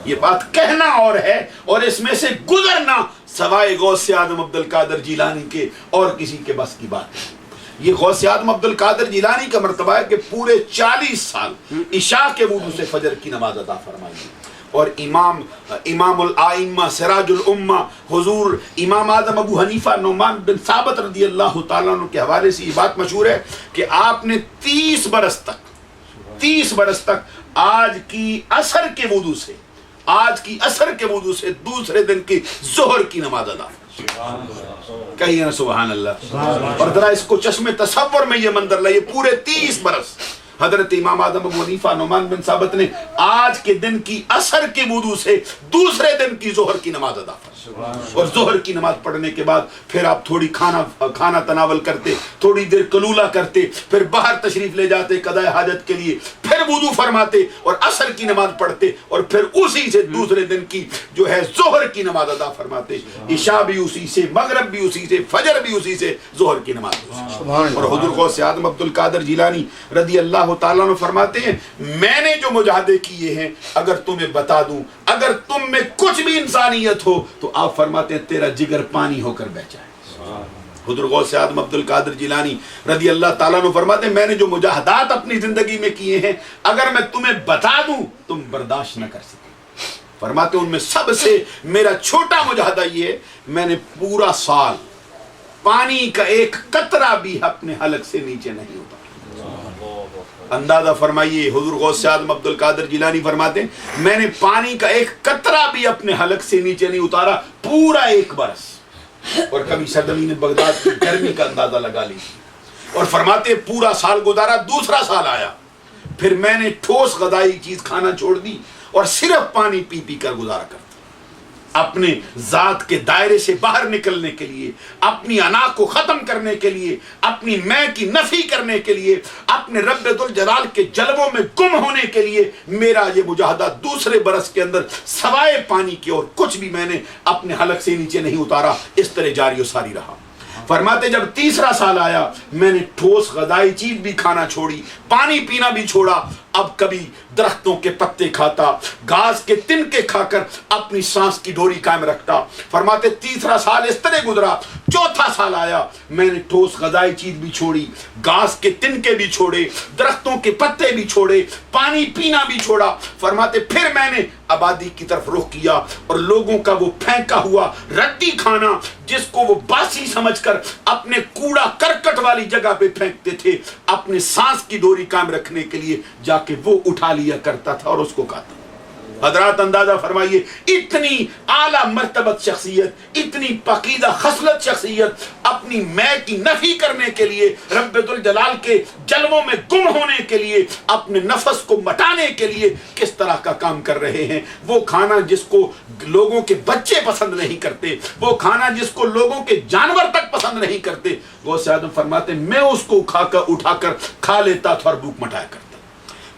یہ بات کہنا اور ہے، اور اس میں سے گزرنا سوائے غوث اعظم عبد القادر جیلانی کے اور کسی کے بس کی بات ہے۔ یہ غوث اعظم عبد القادر جیلانی کا مرتبہ ہے کہ پورے 40 سال عشاء کے وضو سے فجر کی نماز ادا فرمائی۔ اور امام الائمہ سراج الامہ حضور امام اعظم ابو حنیفہ نعمان بن ثابت رضی اللہ تعالیٰ عنہ کے حوالے سے یہ بات مشہور ہے کہ آپ نے 30 برس تک آج کی عصر کے وضو سے دوسرے دن کی ظہر کی نماز ادا فرمائی۔ کہیے نا سبحان اللہ۔ اور ذرا اس کو چشم تصور میں یہ منظر لائیے، پورے 30 برس حضرت امام اعظم ابو حنیفہ نعمان بن ثابت نے آج کے دن کی عصر کے وضو سے دوسرے دن کی ظہر کی نماز ادا فرمائی۔ اور ظہر کی نماز پڑھنے کے بعد پھر آپ تھوڑی کھانا تناول کرتے، تھوڑی دیر قلولہ کرتے، پھر باہر تشریف لے جاتے قضاء حاجت کے لیے، پھر وضو فرماتے اور عصر کی نماز پڑھتے، اور پھر اسی سے دوسرے دن کی جو ہے ظہر کی نماز ادا فرماتے۔ عشاء بھی اسی سے، مغرب بھی اسی سے، فجر بھی اسی سے، ظہر کی نماز اسی سے۔ اور حضور غوث اعظم عبد القادر جیلانی رضی اللہ تعالیٰ عنہ فرماتے ہیں میں نے جو مجاہدے کیے ہیں اگر تمہیں بتا دوں، اگر تم میں کچھ بھی انسانیت ہو تو آپ فرماتے ہیں تیرا جگر پانی ہو کر بہ جائے۔ حضور غوث اعظم عبد القادر جیلانی رضی اللہ تعالیٰ عنہ فرماتے ہیں میں نے جو مجاہدات اپنی زندگی میں کیے ہیں اگر میں تمہیں بتا دوں تم برداشت نہ کر سکتے۔ فرماتے ہیں ان میں سب سے میرا چھوٹا مجاہدہ یہ ہے میں نے پورا سال پانی کا ایک قطرہ بھی اپنے حلق سے نیچے نہیں اتارا۔ اندازہ فرمائیے حضور غوث اعظم عبد القادر جیلانی فرماتے ہیں میں نے پانی کا ایک قطرہ بھی اپنے حلق سے نیچے نہیں اتارا پورا 1 برس۔ اور کبھی سرزمین بغداد کی گرمی کا اندازہ لگا لیجیے۔ اور فرماتے ہیں پورا سال گزارا، دوسرا سال آیا، پھر میں نے ٹھوس غذائی چیز کھانا چھوڑ دی اور صرف پانی پی پی کر گزارا کرتا، اپنے ذات کے دائرے سے باہر نکلنے کے لیے، اپنی انا کو ختم کرنے کے لیے، اپنی میں کی نفی کرنے کے لیے، اپنے رب ذوالجلال کے جلووں میں گم ہونے کے لیے میرا یہ مجاہدہ دوسرے برس کے اندر سوائے پانی کے اور کچھ بھی میں نے اپنے حلق سے نیچے نہیں اتارا، اس طرح جاری و ساری رہا۔ فرماتے جب تیسرا سال آیا میں نے ٹھوس غذائی چیز بھی کھانا چھوڑی، پانی پینا بھی چھوڑا، اب کبھی درختوں کے پتے کھاتا، گھاس کے تنکے کھا کر اپنی سانس کی ڈوری قائم رکھتا۔ فرماتے تیسرا سال اس طرح گزرا، چوتھا سال آیا میں نے ٹھوس غذائی چیز بھی چھوڑی، گھاس کے تنکے بھی چھوڑے، درختوں کے پتے بھی چھوڑے، پانی پینا بھی چھوڑا۔ فرماتے پھر میں نے آبادی کی طرف رخ کیا اور لوگوں کا وہ پھینکا ہوا ردی کھانا جس کو وہ باسی سمجھ کر اپنے کوڑا کرکٹ والی جگہ پہ پھینکتے تھے، اپنے سانس کی ڈوری قائم رکھنے کے لیے جا کے وہ اٹھا لیا کرتا تھا اور اس کو کھاتا۔ حضرات اندازہ فرمائیے اتنی اعلیٰ مرتبت شخصیت، اتنی پاکیزہ خصلت شخصیت اپنی میں کی نفی کرنے کے لیے، رب ذوالجلال کے جلووں میں گم ہونے کے لیے، اپنے نفس کو مٹانے کے لیے کس طرح کا کام کر رہے ہیں۔ وہ کھانا جس کو لوگوں کے بچے پسند نہیں کرتے، وہ کھانا جس کو لوگوں کے جانور تک پسند نہیں کرتے، غوث اعظم فرماتے میں اس کو اٹھا کر کھا لیتا تھا اور بھوک مٹایا کرتا۔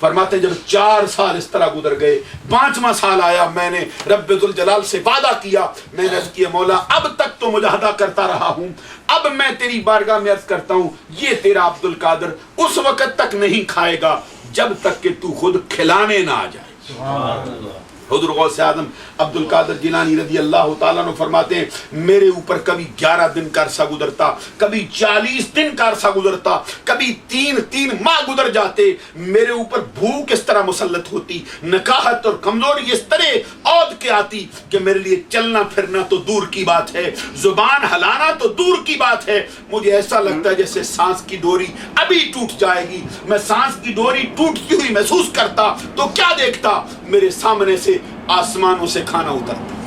فرماتے جب 4 سال اس طرح گزر گئے، 5واں سال آیا میں نے رب ذوالجلال سے وعدہ کیا، میں نے عرض کیا مولا اب تک تو مجاہدہ کرتا رہا ہوں، اب میں تیری بارگاہ میں عرض کرتا ہوں یہ تیرا عبد القادر اس وقت تک نہیں کھائے گا جب تک کہ تو خود کھلانے نہ آ جائے۔ حضور غوث اعظم عبد القادر جیلانی رضی اللہ تعالیٰ عنہ فرماتے ہیں میرے اوپر کبھی 11 دن کا عرصہ گزرتا، کبھی 40 دن کا عرصہ گزرتا، کبھی 3 ماہ گزر جاتے، میرے اوپر بھوک اس طرح مسلط ہوتی، نکاہت اور کمزوری اس طرح عود کے آتی کہ میرے لیے چلنا پھرنا تو دور کی بات ہے، زبان ہلانا تو دور کی بات ہے، مجھے ایسا لگتا ہے جیسے سانس کی ڈوری ابھی ٹوٹ جائے گی۔ میں سانس کی ڈوری ٹوٹتی ہوئی محسوس کرتا تو کیا دیکھتا؟ میرے سامنے سے آسمانوں سے کھانا اترتا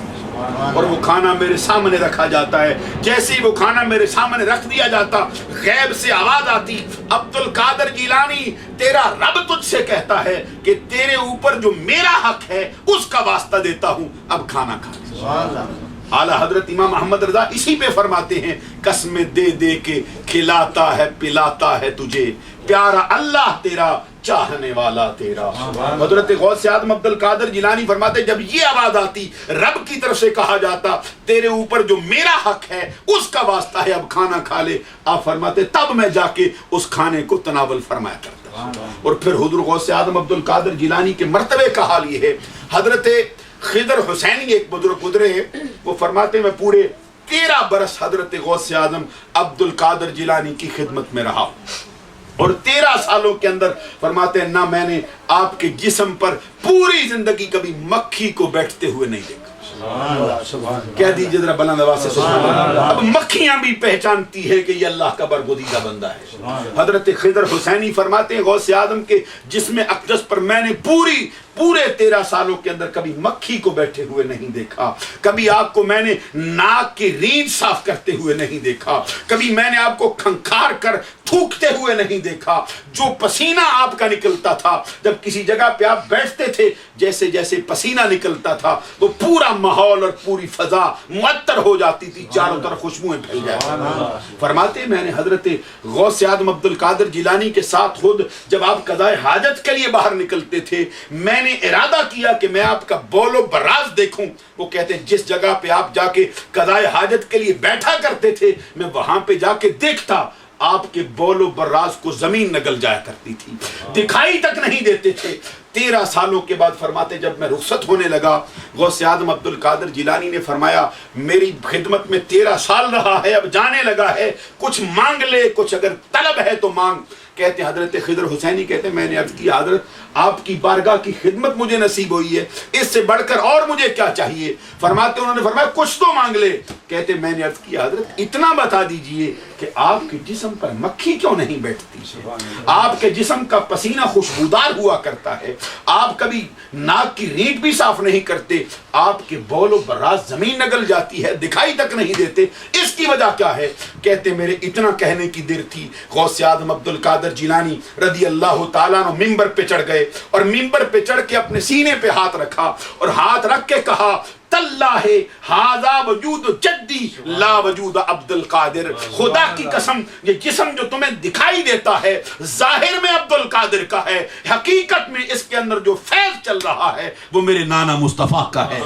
اور وہ کھانا میرے سامنے رکھا جاتا ہے، جیسے ہی وہ کھانا میرے سامنے رکھ دیا جاتا غیب سے آواز آتی، عبد القادر جیلانی تیرا رب تجھ سے کہتا ہے کہ تیرے اوپر جو میرا حق ہے اس کا واسطہ دیتا ہوں، اب کھانا کھا۔ اعلیٰ حضرت امام احمد رضا اسی پہ فرماتے ہیں قسمیں دے دے کے کھلاتا ہے پلاتا ہے تجھے، پیارا اللہ تیرا چاہنے والا تیرا۔ حضرت غوث اعظم عبد القادر جیلانی فرماتے جب یہ آواز آتی رب کی طرف سے کہا جاتا تیرے اوپر جو میرا حق ہے اس کا واسطہ ہے، اب کھانا کھا لے، آپ فرماتے تب میں جا کے اس کھانے کو تناول فرمایا کرتا۔ اور پھر حضور غوث اعظم عبد القادر جیلانی کے مرتبے کا حال یہ ہے، حضرت خضر حسینی ایک بزرگ گزرے ہیں، وہ فرماتے میں پورے 13 برس حضرت غوث اعظم عبد القادر جیلانی کی خدمت میں رہا اور 13 سالوں کے اندر فرماتے ہیں نہ میں نے آپ کے جسم پر پوری زندگی کبھی مکھی کو بیٹھتے ہوئے نہیں دیکھا۔ کہہ دیجئے ذرا بلند آواز سے سبحان اللہ۔ اب مکھیاں بھی پہچانتی ہے کہ یہ اللہ کا برگزیدہ بندہ ہے۔ حضرت خضر حسینی فرماتے ہیں غوث اعظم کے جسم اقدس پر میں نے پورے 13 سالوں کے اندر کبھی مکھی کو بیٹھے ہوئے نہیں دیکھا، کبھی آپ کو میں نے ناک کی ریند صاف کرتے ہوئے نہیں دیکھا، کبھی میں نے آپ کو کھنکھار کر تھوکتے ہوئے نہیں دیکھا۔ جو پسینہ آپ کا نکلتا تھا جب کسی جگہ پہ آپ بیٹھتے تھے، جیسے جیسے پسینہ نکلتا تھا وہ پورا ماحول اور پوری فضا معطر ہو جاتی تھی، چاروں طرف خوشبوئیں پھیل جاتی۔ فرماتے میں نے حضرت غوث اعظم عبد القادر جیلانی کے ساتھ خود جب آپ قضائے حاجت کے لیے باہر نکلتے تھے میں نے ارادہ کیا کہ میں آپ کا بول و براز دیکھوں۔ وہ کہتے ہیں جس جگہ پہ آپ جا کے قضائے حاجت کے لیے بیٹھا کرتے تھے میں وہاں پہ جا کے دیکھتا آپ کے بول و براز کو زمین نگل جایا کرتی تھی، دکھائی تک نہیں دیتے تھے۔ 13 سالوں کے بعد فرماتے جب میں رخصت ہونے لگا غوث اعظم عبد القادر جیلانی نے فرمایا میری خدمت میں 13 سال رہا ہے، اب جانے لگا ہے، کچھ مانگ لے، کچھ اگر طلب ہے تو مانگ۔ کہتے ہیں حضرت خضر حسینی کہتے ہیں میں نے عرض کیا حضرت آپ کی بارگاہ کی خدمت مجھے نصیب ہوئی ہے، اس سے بڑھ کر اور مجھے کیا چاہیے؟ فرماتے انہوں نے فرمایا کچھ تو مانگ لے۔ کہتے میں نے عرض کیا حضرت اتنا بتا دیجئے کہ آپ کے جسم پر مکھی کیوں نہیں بیٹھتی؟ آپ کے جسم کا پسینہ خوشبودار ہوا کرتا ہے، آپ کبھی ناک کی ریٹ بھی صاف نہیں کرتے، آپ کے بول و براز زمین نگل جاتی ہے، دکھائی تک نہیں دیتے، اس کی وجہ کیا ہے؟ کہتے میرے اتنا کہنے کی دیر تھی غوث اعظم عبد القادر جیلانی رضی اللہ تعالیٰ عنہ ممبر پہ چڑھ گئے اور ممبر پہ چڑھ کے اپنے سینے پہ ہاتھ رکھا اور ہاتھ رکھ کے کہا تاللہ ھذا وجود جدی لا وجود عبد القادر، خدا کی قسم یہ جسم جو تمہیں دکھائی دیتا ہے ظاہر میں عبد القادر کا ہے، حقیقت میں اس کے اندر جو فیض چل رہا ہے وہ میرے نانا مصطفیٰ کا ہے۔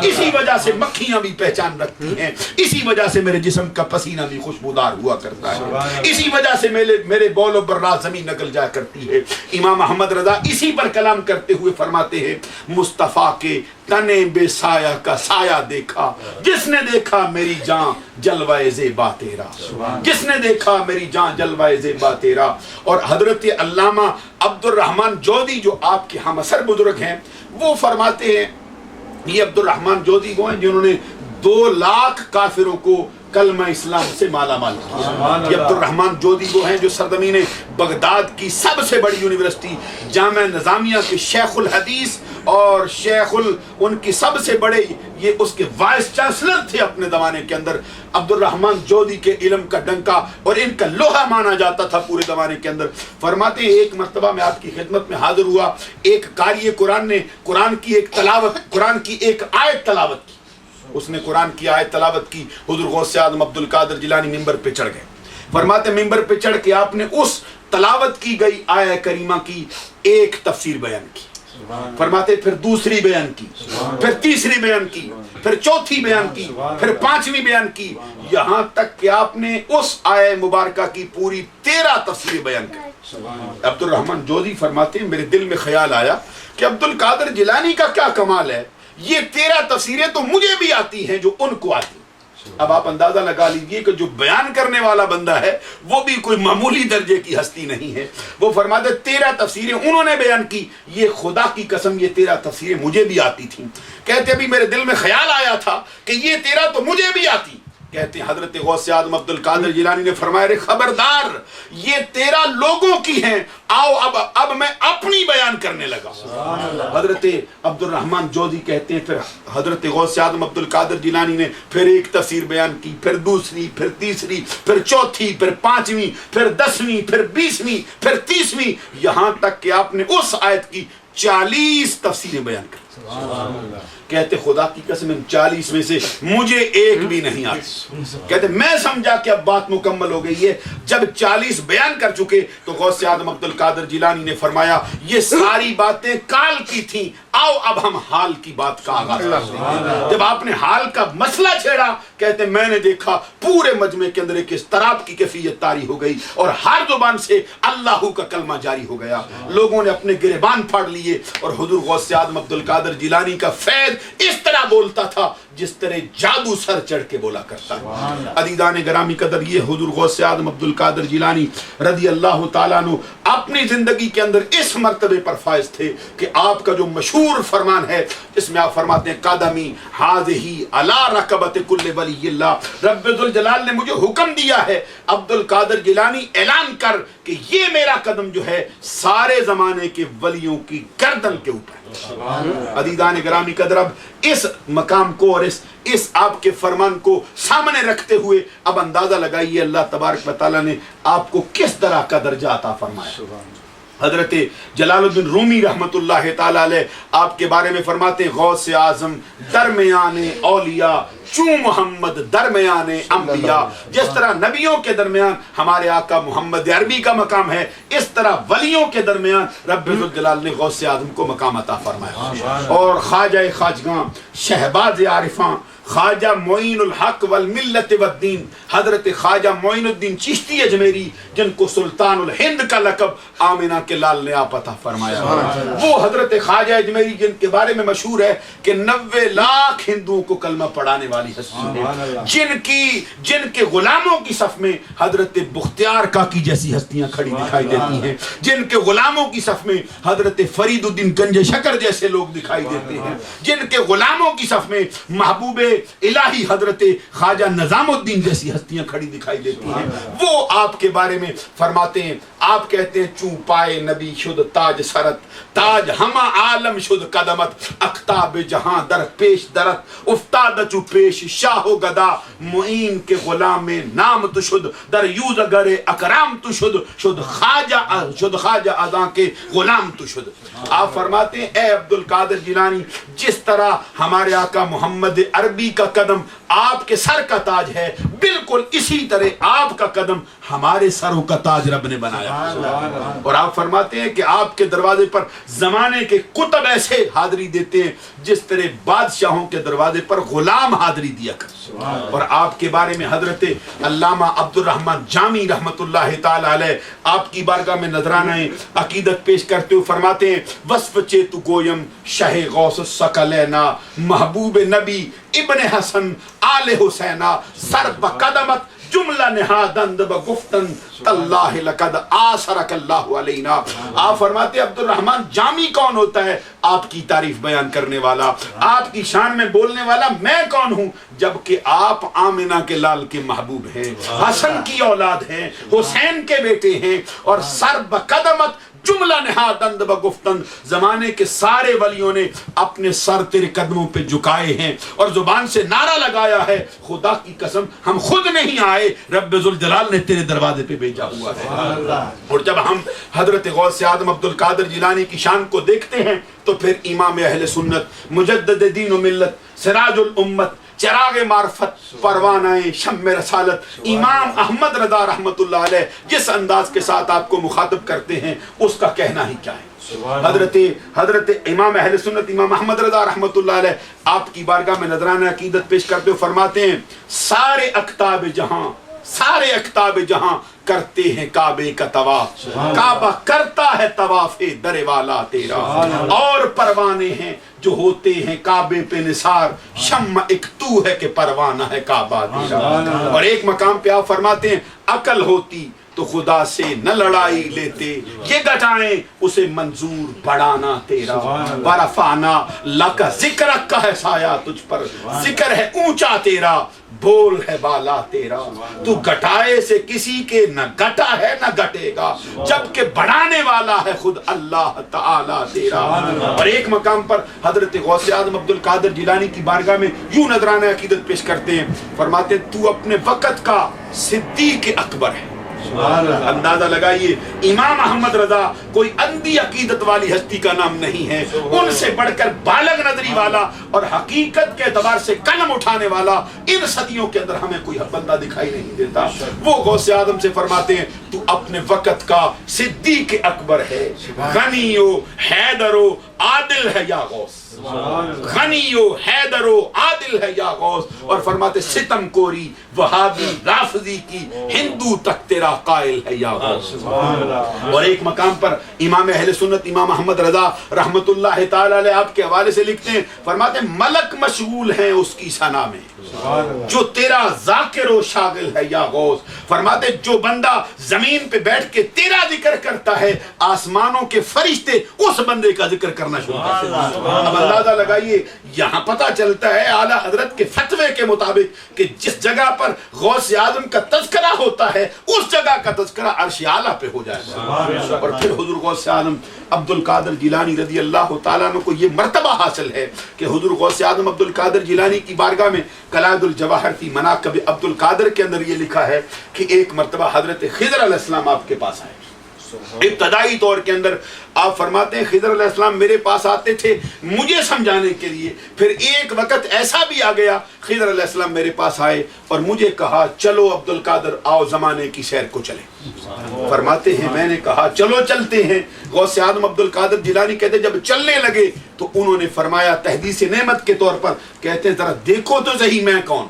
اسی وجہ سے مکھیاں بھی پہچان رکھتی ہیں، اسی وجہ سے میرے جسم کا پسینہ بھی خوشبودار ہوا کرتا ہے، اسی وجہ سے میرے بول و براز زمین نگل جایا کرتی ہے۔ امام احمد رضا اسی پر کلام کرتے ہوئے فرماتے ہیں مصطفیٰ کے تنے بے سایہ کا سایہ دیکھا، جس نے دیکھا میری جان جلوہ زیبا تیرا، جس نے دیکھا میری جان جلوہ زیبا تیرا۔ اور حضرت علامہ عبد الرحمن جودی جو آپ کے ہم اثر بزرگ ہیں وہ فرماتے ہیں، یہ عبد الرحمن جودی وہ ہیں جنہوں نے 2 لاکھ کافروں کو کلمہ اسلام سے مالا مال کیا۔ یہ عبد الرحمن جودی وہ ہیں جو سرزمین بغداد کی سب سے بڑی یونیورسٹی جامعہ نظامیہ کے شیخ الحدیث اور ان کی سب سے بڑے یہ اس کے وائس چانسلر تھے اپنے زمانے کے اندر۔ عبد الرحمن جودی کے علم کا ڈنکا اور ان کا لوہا مانا جاتا تھا پورے زمانے کے اندر۔ فرماتے ہیں ایک مرتبہ میں آپ کی خدمت میں حاضر ہوا، ایک قاری قرآن نے قرآن کی ایک آیت تلاوت کی، اس نے قرآن کی آیت تلاوت کی، حضور غوث اعظم عبد القادر جیلانی ممبر پہ چڑھ گئے۔ فرماتے ممبر پہ چڑھ کے آپ نے اس تلاوت کی گئی آیت کریمہ کی ایک تفسیر بیان کی، فرماتے پھر دوسری بیان کی، پھر تیسری بیان کی، پھر چوتھی بیان کی، پھر 5ویں بیان کی، یہاں تک کہ آپ نے اس آیت مبارکہ کی پوری 13 تفسیریں بیان کی۔ عبد الرحمن جودی فرماتے ہیں میرے دل میں خیال آیا کہ عبد القادر جیلانی کا کیا کمال ہے یہ 13 تفسیریں تو مجھے بھی آتی ہیں جو ان کو آتی ہیں۔ اب آپ اندازہ لگا لیجئے کہ جو بیان کرنے والا بندہ ہے وہ بھی کوئی معمولی درجے کی ہستی نہیں ہے۔ وہ فرماتے 13 تفسیریں انہوں نے بیان کی، یہ خدا کی قسم یہ 13 تفسیریں مجھے بھی آتی تھیں۔ کہتے ابھی میرے دل میں خیال آیا تھا کہ یہ 13 تو مجھے بھی آتی۔ کہتے ہیں حضرت غوث اعظم عبد القادر جیلانی نے فرمایا خبردار یہ 13 لوگوں کی ہیں، آؤ اب میں اپنی بیان کرنے لگا۔ حضرت عبد الرحمن جوزی کہتے ہیں پھر حضرت غوث اعظم عبد القادر جیلانی نے پھر ایک تفسیر بیان کی، پھر دوسری، پھر تیسری، پھر چوتھی، پھر 5ویں، پھر 10ویں، پھر 20ویں، پھر 30ویں، یہاں تک کہ آپ نے اس آیت کی 40 تفسیریں بیان کی۔ کہتے خدا کی قسم ان 40 میں سے مجھے ایک بھی نہیں آتی۔ کہتے میں سمجھا کہ اب بات مکمل ہو گئی ہے۔ جب 40 بیان کر چکے تو غوث اعظم عبد القادر جیلانی نے فرمایا یہ ساری باتیں کال کی تھیں، آؤ اب ہم حال کی بات کا آغاز کرتے ہیں۔ جب آپ نے حال کا مسئلہ چھیڑا کہتے میں نے دیکھا پورے مجمع کے اندر ایک اضطراب کی کیفیت طاری ہو گئی اور ہر زبان سے اللہ کا کلمہ جاری ہو گیا۔ لوگوں نے اپنے گریبان پھاڑ لیے اور حضور غوث اعظم عبد القادر جیلانی کا فیض اس طرح بولتا تھا جس طرح جادو سر چڑھ کے بولا کرتا ہے۔ عزیزان گرامی قدر یہ حضور غوث اعظم عبد القادر جیلانی رضی اللہ تعالیٰ عنہ اپنی زندگی کے اندر اس مرتبے پر فائز تھے کہ آپ کا جو مشہور فرمان ہے جس میں آپ فرماتے ہیں قدمی ہاذہی علی رکبت کل ولی اللہ، رب ذوالجلال نے مجھے حکم دیا ہے عبد القادر جیلانی اعلان کر کہ یہ میرا قدم جو ہے سارے زمانے کے ولیوں کی گردن کے اوپر۔ عزیزان گرامی قدر اب اس مقام کو اور اس آپ کے فرمان کو سامنے رکھتے ہوئے اب اندازہ لگائیے اللہ تبارک و تعالیٰ نے آپ کو کس طرح کا درجہ عطا فرمایا۔ حضرت جلال الدین رومی رحمت اللہ تعالیٰ علیہ آپ کے بارے میں فرماتے ہیں غوث اعظم درمیان اولیاء چوں محمد درمیان انبیاء، جس طرح نبیوں کے درمیان ہمارے آقا محمد عربی کا مقام ہے اس طرح ولیوں کے درمیان رب ذوالجلال نے غوث اعظم کو مقام عطا فرمایا۔ اور خواجہ خواجگاں شہباز عارفاں خواجہ معین الحق والملت والدین حضرت خواجہ معین الدین چشتی اجمیری جن کو سلطان الہند کا لقب آمنہ کے لال نے آپ عطا فرمایا، وہ حضرت خواجہ اجمیری جن کے بارے میں مشہور ہے کہ 90 لاکھ ہندوؤں کو کلمہ پڑھانے والی ہستی، جن کے غلاموں کی صف میں حضرت بختیار کاکی جیسی ہستیاں کھڑی دکھائی دیتی ہیں، جن کے غلاموں کی صف میں حضرت فرید الدین گنج شکر جیسے لوگ دکھائی دیتے ہیں، جن کے غلاموں کی صف میں محبوب الہی حضرت خواجہ نظام الدین جیسی ہستیاں کھڑی دکھائی دیتی ہیں۔ وہ آپ کے بارے میں فرماتے ہیں، آپ کہتے ہیں چوں پائے نبی شد تاج سرت، تاج ہما عالم شد قدمت، اختاب جہاں در پیش درت، افتاد چو پیش شاہ و گدا، معین کے غلام نام تو شد، در یوز اگر اکرام تو شد خواجہ ازاں کے غلام تو شد۔ آپ فرماتے ہیں اے عبد القادر جیلانی جس طرح ہمارے آقا محمد عربی کا قدم آپ کے سر کا تاج ہے، بالکل اسی طرح آپ کا قدم ہمارے سروں کا تاج رب نے بنایا۔ اور آپ فرماتے ہیں کہ آپ کے دروازے پر زمانے کے کتب ایسے حاضری دیتے ہیں جس طرح بادشاہوں کے دروازے پر غلام حاضری دیا کر۔ اور آپ کے بارے میں حضرت علامہ عبد الرحمن جامی رحمت اللہ تعالی علیہ آپ کی بارگاہ میں نذرانہ عقیدت پیش کرتے ہوئے فرماتے ہیں وصف چیتو گویم شہ غوث الثقلین محبوب نبی ابن حسن آل حسینہ سر بقدمت جملہ نہادند بگفتن تاللہ لقد آثرک اللہ علینا۔ آپ فرماتے عبد الرحمن جامی کون ہوتا ہے؟ آپ کی تعریف بیان کرنے والا، آپ کی شان میں بولنے والا میں کون ہوں جبکہ آپ آمنہ کے لال کے محبوب ہیں، حسن کی اولاد ہیں، حسین کے بیٹے ہیں، اور سر بقدمت جملہ نہادند بگفتن زمانے کے سارے ولیوں نے اپنے سر تیرے قدموں پہ جھکائے ہیں اور زبان سے نعرہ لگایا ہے خدا کی قسم ہم خود نہیں آئے، رب ذوالجلال نے تیرے دروازے پہ بھیجا ہوا ہے۔ اور جب ہم حضرت غوث اعظم عبد القادر جیلانی کی شان کو دیکھتے ہیں تو پھر امام اہل سنت مجدد دین و ملت سراج الامت چراغ معرفت پروانہ شمع رسالت امام احمد رضا رحمت اللہ علیہ جس انداز کے ساتھ آپ کو مخاطب کرتے ہیں اس کا کہنا ہی کیا ہے۔ حضرت امام اہل سنت امام احمد رضا رحمت اللہ علیہ آپ کی بارگاہ میں نذرانہ عقیدت پیش کرتے ہوئے فرماتے ہیں سارے اقطاب جہاں کرتے ہیں کعبے کا طواف، کعبہ کرتا ہے طواف در والا تیرا، اور پروانے ہیں جو ہوتے ہیں کعبے پہ نثار، شمع ایک تو ہے کہ پروانہ ہے کعبہ تیرا۔ اور ایک مقام پہ آپ فرماتے ہیں عقل ہوتی تو خدا سے نہ لڑائی لیتے، یہ گٹائیں اسے منظور بڑھانا تیرا۔ ورفعنا لک ذکرک کا ہے سایہ تجھ پر، ذکر ہے اونچا تیرا، بول ہے بالا تیرا۔ تو گٹائے سے کسی کے نہ گٹا ہے نہ گٹے گا، جبکہ بڑھانے والا ہے خود اللہ تعالی تیرا۔ اور ایک مقام پر حضرت غوث اعظم عبد القادر جیلانی کی بارگاہ میں یوں نذرانہ عقیدت پیش کرتے ہیں، فرماتے ہیں تو اپنے وقت کا صدیق اکبر ہے۔ اندازہ لگائیے امام احمد رضا کوئی اندھی عقیدت والی ہستی کا نام نہیں ہے، ان سے بڑھ کر بالغ نظری والا اور حقیقت کے اعتبار سے قلم اٹھانے والا ان صدیوں کے اندر ہمیں کوئی بندہ دکھائی نہیں دیتا۔ وہ غوث اعظم سے فرماتے ہیں تو اپنے وقت کا صدیق اکبر ہے، غنی و حیدر و عادل ہے یا غوث، غنی و حیدر و عادل ہے یا غوث۔ اور فرماتے ستم کوری وہابی رافضی کی ہندو تک تیرا قائل ہے یا غوث۔ اور ایک مقام پر امام اہل سنت امام احمد رضا رحمت اللہ تعالی علیہ آپ کے حوالے سے لکھتے ہیں، فرماتے ہیں ملک مشغول ہیں اس کی ثنا میں جو تیرا ذاکر و شاغل ہے یا غوث۔ فرماتے جو بندہ زمین پہ بیٹھ کے تیرا ذکر کرتا ہے، آسمانوں کے فرشتے اس بندے کا ذکر کرنا شروع کرتے ہیں۔ اب اندازہ لگائیے یہاں پتہ چلتا ہے اعلیٰ حضرت کے فتوے کے مطابق کہ جس جگہ پر غوث اعظم کا تذکرہ ہوتا ہے اس جگہ کا تذکرہ عرش اعلیٰ پہ ہو جائے گا۔ اور پھر حضور غوث اعظم عبد القادر جیلانی رضی اللہ تعالیٰ عنہ کو یہ مرتبہ حاصل ہے کہ حضور غوث اعظم عبد القادر جیلانی کی بارگاہ میں قلائد الجواہر فی مناقب عبد القادر کے اندر یہ لکھا ہے کہ ایک مرتبہ حضرت خضر علیہ السلام آپ کے پاس آئے۔ ابتدائی طور کے اندر آپ فرماتے ہیں خضر علیہ السلام میرے پاس آتے تھے مجھے سمجھانے کے لیے، پھر ایک وقت ایسا بھی آ گیا خضر علیہ السلام میرے پاس آئے اور مجھے کہا چلو عبد القادر آؤ زمانے کی سیر کو چلیں۔ فرماتے ہیں میں نے کہا چلو چلتے ہیں۔ غوث اعظم عبد القادر جیلانی کہتے جب چلنے لگے تو انہوں نے فرمایا تحدیث نعمت کے طور پر، کہتے ہیں ذرا دیکھو تو صحیح میں کون۔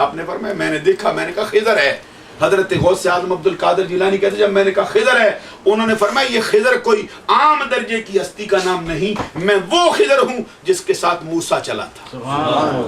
آپ نے فرمایا میں نے دیکھا، میں نے کہا خضر ہے۔ حضرت غوث اعظم عبد القادر جیلانی کہتے جب میں نے کہا خضر ہے، انہوں نے فرمایا یہ خضر کوئی عام درجے کی ہستی کا نام نہیں، میں وہ خضر ہوں جس کے ساتھ موسیٰ چلا تھا۔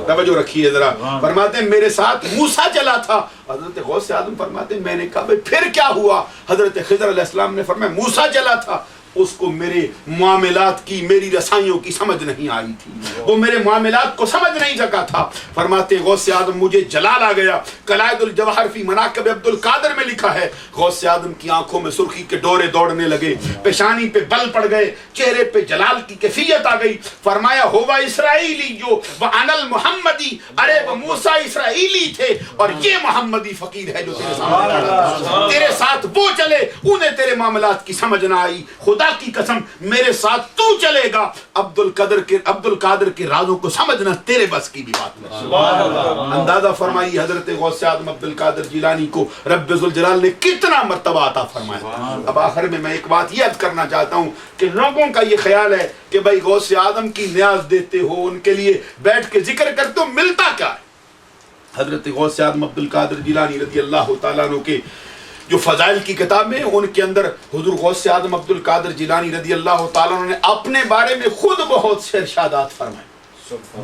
توجہ رکھیے ذرا، فرماتے ہیں میرے ساتھ موسیٰ چلا تھا۔ حضرت غوث اعظم فرماتے ہیں میں نے کہا بھئی پھر کیا ہوا؟ حضرت خضر علیہ السلام نے فرمایا موسیٰ چلا تھا، اس کو میرے معاملات کی میری رسائیوں کی سمجھ نہیں آئی تھی، وہ میرے معاملات کو سمجھ نہیں سکا تھا۔ فرماتے ہیں غوث اعظم مجھے جلال آ گیا۔ قلائد الجواہر فی مناقب عبد القادر میں لکھا ہے غوث اعظم کی آنکھوں میں سرخی کے ڈورے دوڑنے لگے، پیشانی پہ بل پڑ گئے، چہرے پہ جلال کی کیفیت آ گئی۔ فرمایا ہوا اسرائیلی جو وَأَنَا الْمُحَمَّدی، ارے وہ موسیٰ اسرائیلی تھے اور یہ محمدی فقیر ہے جو تیرے سامنے کھڑا تھا۔ تیرے ساتھ وہ چلے انہیں تیرے معاملات کی سمجھ نہ آئی، خدا کی قسم میرے ساتھ تو چلے گا عبد القادر کے رازوں کو سمجھنا تیرے بس کی بھی بات نہیں۔ اندازہ فرمائی حضرت غوث اعظم عبد القادر جیلانی کو رب ذوالجلال نے کتنا مرتبہ عطا فرمایا۔ اب آخر میں ایک بات یہ عرض کرنا چاہتا ہوں کہ لوگوں کا یہ خیال ہے کہ بھائی غوث اعظم کی نیاز دیتے ہو، ان کے لیے بیٹھ کے ذکر کرتے ہو، ملتا کیا ہے؟ حضرت غوث اعظم عبد القادر جیلانی رضی اللہ تعالیٰ عنہ کے جو فضائل کی کتاب ہیں ان کے اندر حضور غوث اعظم عبد القادر جیلانی رضی اللہ تعالیٰ عنہ نے اپنے بارے میں خود بہت سے ارشادات فرمائے،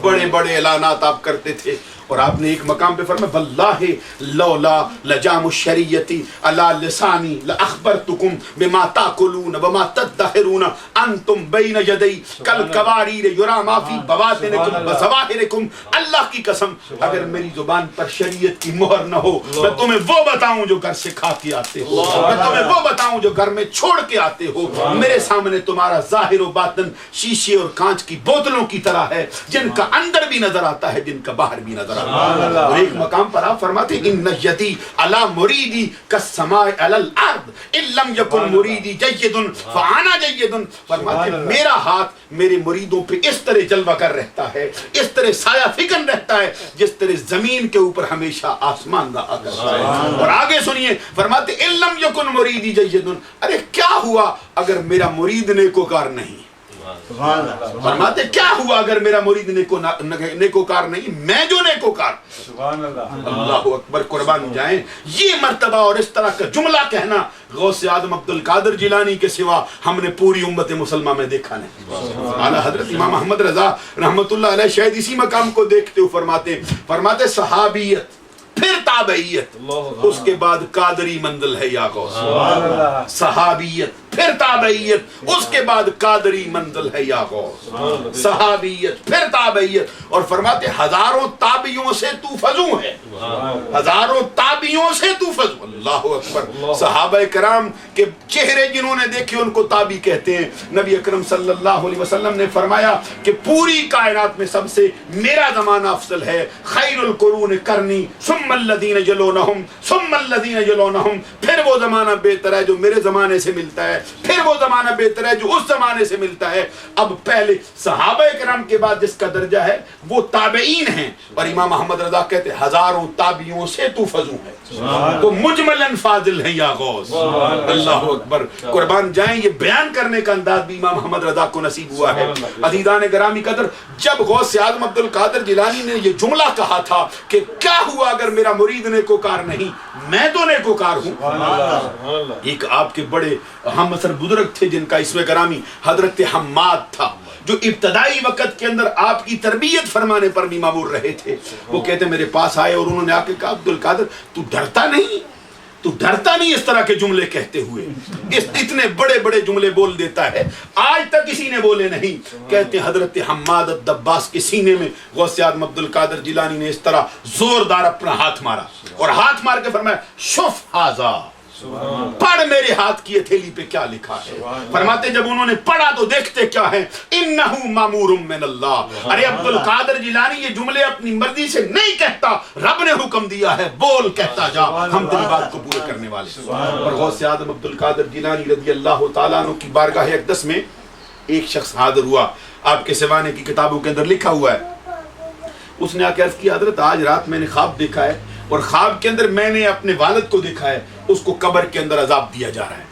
بڑے بڑے اعلانات آپ کرتے تھے۔ اور آپ نے ایک مقام پہ فرمایا واللہ لولا لجام الشریعتی علی لسانی لاخبرتکم بما تاکلون وما تدخرون انتم بین یدی کالقواریر یرا ما فی بواطنکم وظواہرکم۔ اللہ کی قسم اگر میری زبان پر شریعت کی مہر نہ ہو، میں تمہیں وہ بتاؤں جو گھر سے کھا کے آتے ہو، میں تمہیں وہ بتاؤں جو گھر میں چھوڑ کے آتے ہو۔ میرے سامنے تمہارا ظاہر و باطن شیشے اور کانچ کی بوتلوں کی طرح ہے، جن کا اندر بھی نظر آتا ہے جن کا باہر بھی نظر آتا ہے۔ اور ایک مقام پر آپ فرماتے ہیں ان یدی علی مریدی کالسماء علی الارض ان لم یکن مریدی جید فانا جید۔ فرماتے ہیں میرا ہاتھ میرے مریدوں پہ اس طرح جلوہ کر رہتا ہے، اس طرح سایہ فکن رہتا ہے جس طرح زمین کے اوپر ہمیشہ آسمان رہا کرتا ہے۔ اور آگے سنیے فرماتے ہیں ان لم یکن مریدی جید، ارے کیا ہوا اگر میرا مرید نیکوکار نہیں؟ فرماتے کیا ہوا اگر میرا مرید نیکوکار نہیں؟ میں جو نیکوکار۔ اللہ اکبر، قربان جائیں یہ مرتبہ اور اس طرح کا جملہ کہنا غوث اعظم عبد القادر جیلانی کے سوا ہم نے پوری امت مسلمہ میں دیکھا نہیں۔ اعلیٰ حضرت امام احمد رضا رحمت اللہ علیہ شاید اسی مقام کو دیکھتے ہوئے فرماتے صحابیت پھر تابعیت اس کے بعد قادری منزل ہے یا غوث، صحابیت پھر تابعیت اس کے بعد قادری منزل ہے یا غوث، صحابیت پھر تابعیت، اور فرماتے ہزاروں تابعیوں سے تو فضو ہے، ہزاروں تابعیوں سے تو فضو۔ اللہ اکبر، صحابہ کرام کے چہرے جنہوں نے دیکھے ان کو تابعی کہتے ہیں۔ نبی اکرم صلی اللہ علیہ وسلم نے فرمایا کہ پوری کائنات میں سب سے میرا زمانہ افضل ہے، خیر القرون کرنی ثم الذین یلونہم ثم الذین یلونہم، پھر وہ زمانہ بہتر ہے جو میرے زمانے سے ملتا ہے، پھر وہ زمانہ بہتر ہے جو اس زمانے سے ملتا ہے۔ اب پہلے صحابہ کرام کے بعد جس کا درجہ ہے وہ تابعین ہیں، اور امام احمد رضا کہتے ہیں ہزاروں تابعیوں سے تو فضو ہے، تو مجملاً فاضل ہے یا غوث۔ اللہ اکبر، قربان جائیں یہ بیان کرنے کا انداز بھی امام احمد رضا کو نصیب ہوا ہے۔ عزیزان گرامی قدر، جب غوث اعظم عبد القادر جیلانی نے یہ جملہ کہا تھا کہ کیا ہوا اگر میرا مرید نیکوکار نہیں، میں تو نیکوکار ہوں۔ ایک آپ کے بڑے ہم اثر بزرگ تھے جن کا اسم گرامی حضرت حماد تھا، جو ابتدائی وقت کے اندر آپ کی تربیت فرمانے پر بھی مامور رہے تھے۔ وہ کہتے میرے پاس آئے اور انہوں نے آ کے کہا عبد القادر تو ڈرتا نہیں، تو ڈرتا نہیں اس طرح کے جملے کہتے ہوئے، اتنے بڑے بڑے جملے بول دیتا ہے، آج تک کسی نے بولے نہیں۔ کہتے حضرت حماد الدباس کے سینے میں غوث اعظم عبد القادر جیلانی نے اس طرح زوردار اپنا ہاتھ مارا اور ہاتھ مار کے فرمایا شف ہاذا، پڑھ میرے ہاتھ کی ہتھیلی پہ کیا لکھا ہے۔ فرماتے جب انہوں نے پڑھا تو دیکھتے کیا ہے، انہو مامور من اللہ، ارے عبد القادر جیلانی یہ جملے اپنی مرضی سے نہیں کہتا، رب نے حکم دیا ہے، بول کہتا جا، ہم تیری بات کو پورے کرنے والے۔ اور غوث اعظم عبد القادر جیلانی رضی اللہ تعالیٰ عنہ کی بارگاہ اقدس میں ایک شخص حاضر ہوا، آپ کے سوانے کی کتابوں کے اندر لکھا ہوا ہے۔ اس نے آ کے عرض کیا حضرت آج رات میں نے خواب دیکھا ہے، اور خواب کے اندر میں نے اپنے والد کو دیکھا ہے، اس کو قبر کے اندر عذاب دیا جا رہا ہے۔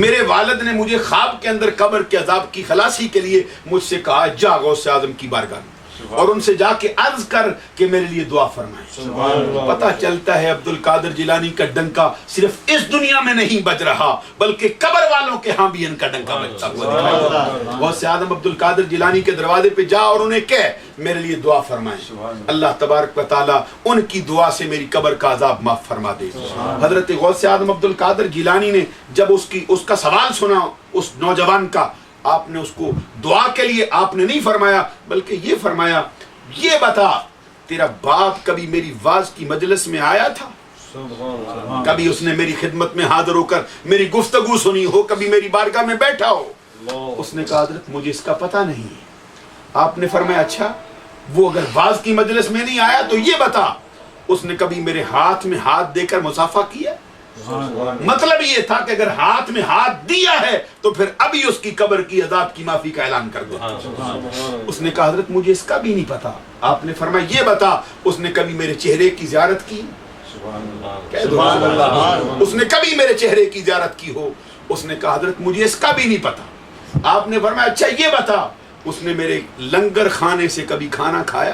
میرے والد نے مجھے خواب کے اندر قبر کے عذاب کی خلاصی کے لیے مجھ سے کہا جا غوث اعظم کی بارگاہ میں اور ان سے جا کے عرض کر کہ میرے لیے دعا فرمائیں۔ پتہ چلتا ہے عبد القادر جیلانی کا ڈنکا صرف اس دنیا میں نہیں بج رہا بلکہ قبر والوں کے ہاں بھی ان کا ڈنکا بجتا ہوا دکھائی دیتا۔ غوث اعظم عبد القادر جیلانی کے دروازے پہ جا اور انہیں کہہ میرے لیے دعا فرمائیں، اللہ تبارک و تعالیٰ ان کی دعا سے میری قبر کا عذاب معاف فرما دے۔ حضرت غوث اعظم عبد القادر جیلانی نے جب اس کا سوال سنا اس نوجوان کا، آپ نے اس کو دعا کے لیے آپ نے نہیں فرمایا بلکہ یہ فرمایا یہ بتا تیرا باپ کبھی میری واز کی مجلس میں آیا تھا؟ کبھی اس نے میری خدمت میں حاضر ہو کر میری گفتگو سنی ہو، کبھی میری بارگاہ میں بیٹھا ہو؟ اس نے کہا حضرت مجھے اس کا پتہ نہیں ہے۔ آپ نے فرمایا اچھا وہ اگر واز کی مجلس میں نہیں آیا تو یہ بتا اس نے کبھی میرے ہاتھ میں ہاتھ دے کر مصافحہ کیا؟ مطلب یہ تھا کہ اگر ہاتھ میں ہاتھ دیا ہے تو پھر ابھی اس کی قبر کی عذاب کی معافی کا اعلان کر دو۔ اس نے کہا حضرت مجھے اس کا بھی نہیں پتا۔ آپ نے فرمایا یہ بتا اس نے کبھی میرے چہرے کی زیارت کی؟ اس نے کبھی میرے چہرے کی زیارت کی ہو؟ اس نے کہا حضرت مجھے اس کا بھی نہیں پتا۔ آپ نے فرمایا اچھا یہ بتا اس نے میرے لنگر خانے سے کبھی کھانا کھایا؟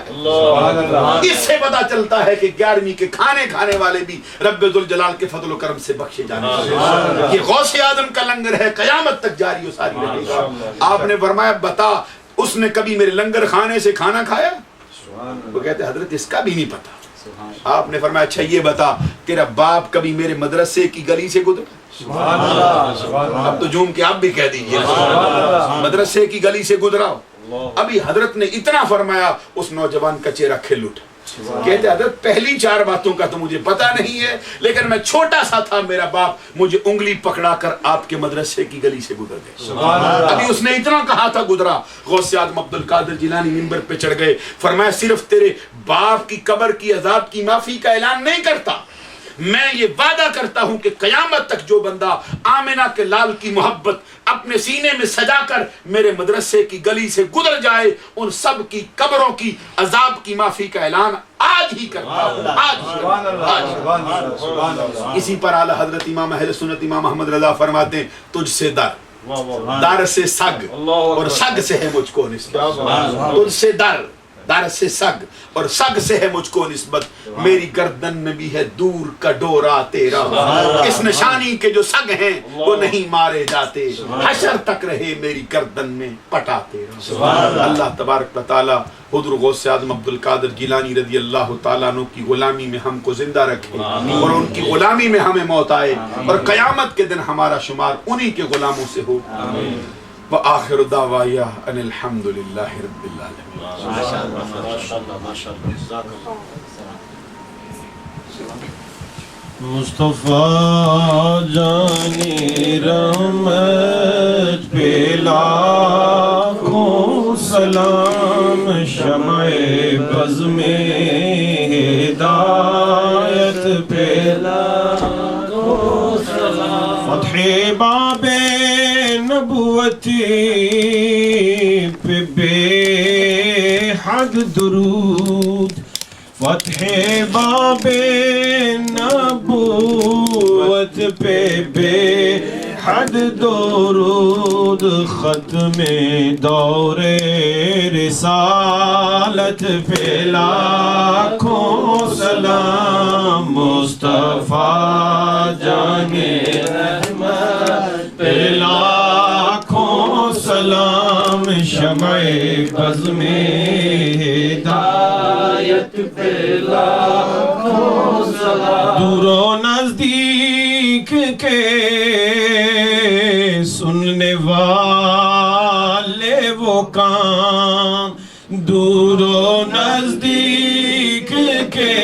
اس سے پتا چلتا ہے کہ 11ویں کے کھانے کھانے والے بھی رب ذوالجلال کے فضل و کرم سے بخشے جانے والے۔ یہ غوث اعظم کا لنگر ہے، قیامت تک جاری و ساری رہے گا۔ آپ نے فرمایا بتا اس نے کبھی میرے لنگر خانے سے کھانا کھایا؟ وہ کہتے حضرت اس کا بھی نہیں پتا۔ آپ نے فرمایا اچھا یہ بتا تیرا باپ کبھی میرے مدرسے کی گلی سے گزرا؟ اب تو جھوم کے آپ بھی کہہ دیجئے مدرسے کی گلی سے گزرا۔ ابھی حضرت نے اتنا فرمایا اس نوجوان کا چہرہ کھل اٹھا۔ کہتے حضرت پہلی 4 باتوں کا تو مجھے پتا نہیں ہے لیکن میں چھوٹا سا تھا، میرا باپ مجھے انگلی پکڑا کر آپ کے مدرسے کی گلی سے گزر گئے۔ ابھی اس نے اتنا کہا تھا گزرا۔ غوث اعظم عبد القادر جیلانی منبر پہ چڑھ گئے، فرمایا صرف تیرے باپ کی قبر کی عذاب کی معافی کا اعلان نہیں کرتا، میں یہ وعدہ کرتا ہوں کہ قیامت تک جو بندہ آمنہ کے لال کی محبت اپنے سینے میں سجا کر میرے مدرسے کی گلی سے گزر جائے ان سب کی قبروں کی عذاب کی معافی کا اعلان آج ہی کرتا ہوں، آج۔ اسی پر اعلیٰ حضرت امام اہل سنت امام احمد رضا فرماتے ہیں تجھ سے در سے سگ اور سگ سے ہے مجھ کو نسبت، تجھ سے در درس سگ اور سگ سے ہے مجھ کو نسبت، میری گردن میں بھی ہے دور کا ڈورا تیرا، اس نشانی کے جو سگ ہیں وہ نہیں مارے جاتے، حشر تک رہے میری گردن میں پٹا تیرا۔ اللہ تبارک و تعالی حضور غوث اعظم عبد القادر جیلانی رضی اللہ تعالیٰ عنہ کی غلامی میں ہم کو زندہ رکھے اور ان کی غلامی میں ہمیں موت آئے اور قیامت کے دن ہمارا شمار انہی کے غلاموں سے ہو۔ وآخر دعوایا ان الحمد للہ رب العالمین۔ مصطفیٰ جانی رحمت پہ لاکھوں سلام، شمع بز میں ہدایت پہ لاکھوں سلام، فتح باب نبوتی پہ بے حد درود، فتح باب نبوت پہ بے حد درود، ختم دور رسالت پہ لاکھوں سلام، مصطفیٰ جان رحمت پہ لاکھوں سلام، شمع بز میں ہدایت پہ لاکھوں سلام، دور و نزدیک کے سننے والے وہ کان، دور و نزدیک کے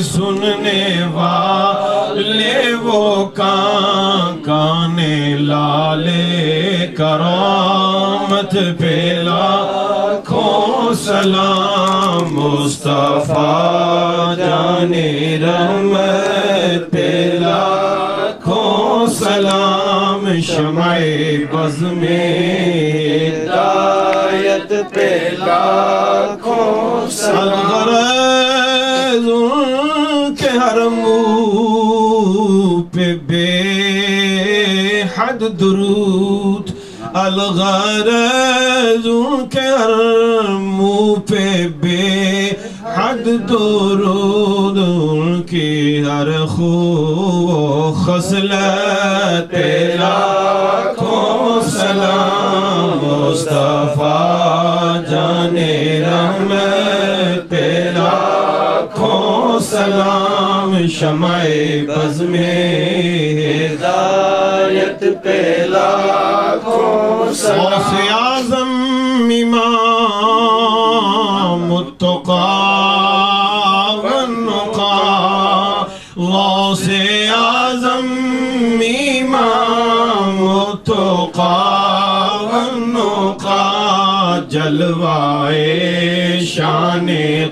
سننے والے وہ کان، کان لالے کرامت پہ لاکھوں سلام، مصطفیٰ جان رحمت پہ لاکھوں سلام، شمع بز میں ہدایت پہ لاکھوں سلام، الغرض ان کے ہر منہ پہ بے حد درود، الغرض ان کے ہر منہ پہ بے حد درود، ان کی ہر خو خصلت پہ لاکھوں سلام، مصطفیٰ جان رحمت پہ لاکھوں سلام، شمع بز میں ہدایت پہ لاکھوں سلام، غوث اعظم امام التقیٰ والنقیٰ، غوث اعظم امام التقیٰ والنقیٰ، جلوائے شان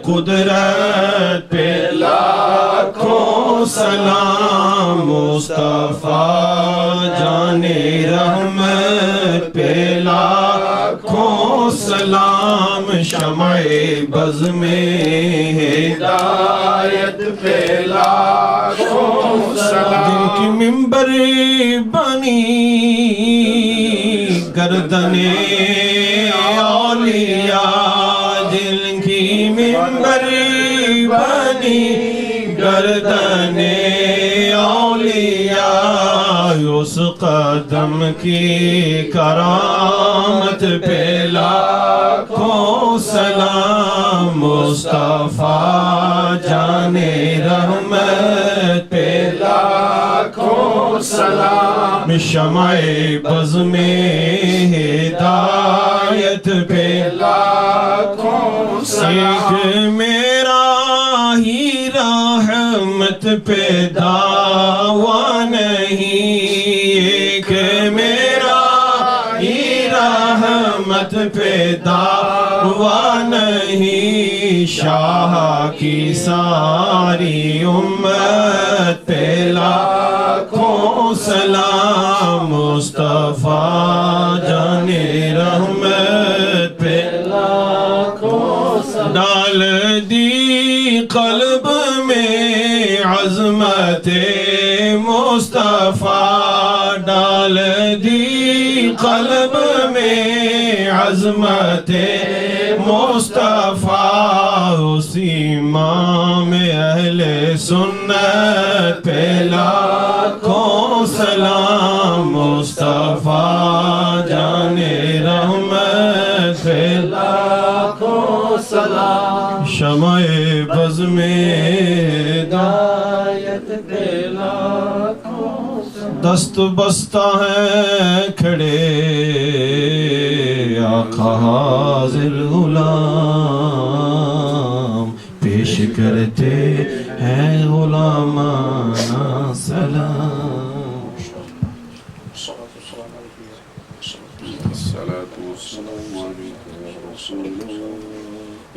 قدرت پہ لاکھوں سلام، مصطفیٰ جان رحمت پہ لاکھوں سلام، شمع بز میں ہدایت پہ لاکھوں سلام، جن کی ممبر بنی گردن اولیاء، جن کی ممبر بنی گردن اولیاء، اس قدم کی کرامت پہ لاکھوں سلام، مصطفیٰ جان رحمت پہ لاکھوں سلام، شمع بز میں ہدایت پہ لاکھوں سلام، ایک میرا ہی رحمت پہ دعویٰ نہیں، ایک میرا ہی رحمت پہ دعویٰ نہیں، شاہ کی ساری امت پہ لاکھوں سلام، مصطفیٰ جان رحمت پہ لاکھوں سلام، ڈال دی قلب میں عظمت مصطفیٰ، ڈال دی قلب میں عظمت مصطفیٰ، اسی امام اہل سنت پہ لاکھوں سلام، مصطفیٰ جان رحمت پہ لاکھوں سلام، شمع بز میں ہدایت پہ لاکھوں سلام، دست بستہ ہیں کھڑے آقا حاضر غلام، پیش کرتے ہیں غلامانہ سلام۔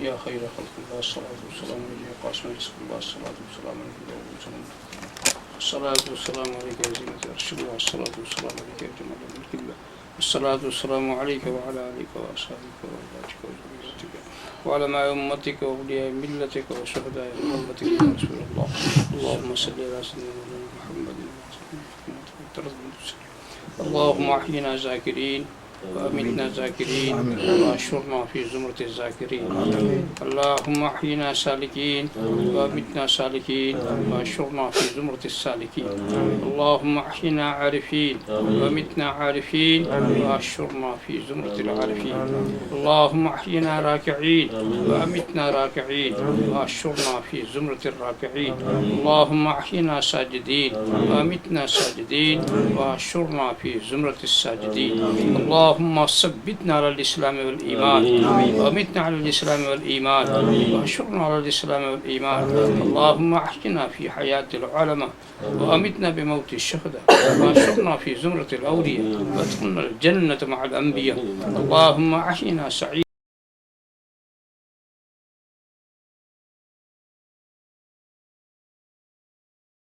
یا خیر خلق اللہ الصلاۃ والسلام علیہ قاسم رزق اللہ الصلاۃ والسلام علیہ الصلاۃ والسلام علیہ زینت عرش اللہ الصلاۃ والسلام علیہ جمال ملک اللہ الصلاۃ والسلام علیہ وعلی آلک واصحابک وازواجک وذریتک وعلماء امتک واولیاء ملتک وشہداء امتک یا رسول اللہ، اللهم صل علی سیدنا محمد اللهم احینا ذاکرین وأمتنا ذاكرين وأشرنا في زمرة الذاكرين، اللهم أحينا سالكين وأمتنا سالكين وأشرنا في زمرة السالكين، اللهم أحينا عارفين وأمتنا عارفين وأشرنا في زمرة العارفين، اللهم أحينا راكعين وأمتنا راكعين وأشرنا في زمرة الراكعين، اللهم أحينا ساجدين وأمتنا ساجدين وأشرنا في زمرة الساجدين، اللهم ثبتنا على الإسلام والإيمان وأمتنا على الإسلام والإيمان وأحشرنا على الإسلام والإيمان، اللهم أحينا في حياة العلماء وأمتنا بموت الشهداء وأحشرنا في زمرة الأولياء وادخلنا الجنة مع الأنبياء، اللهم أحينا سعيدا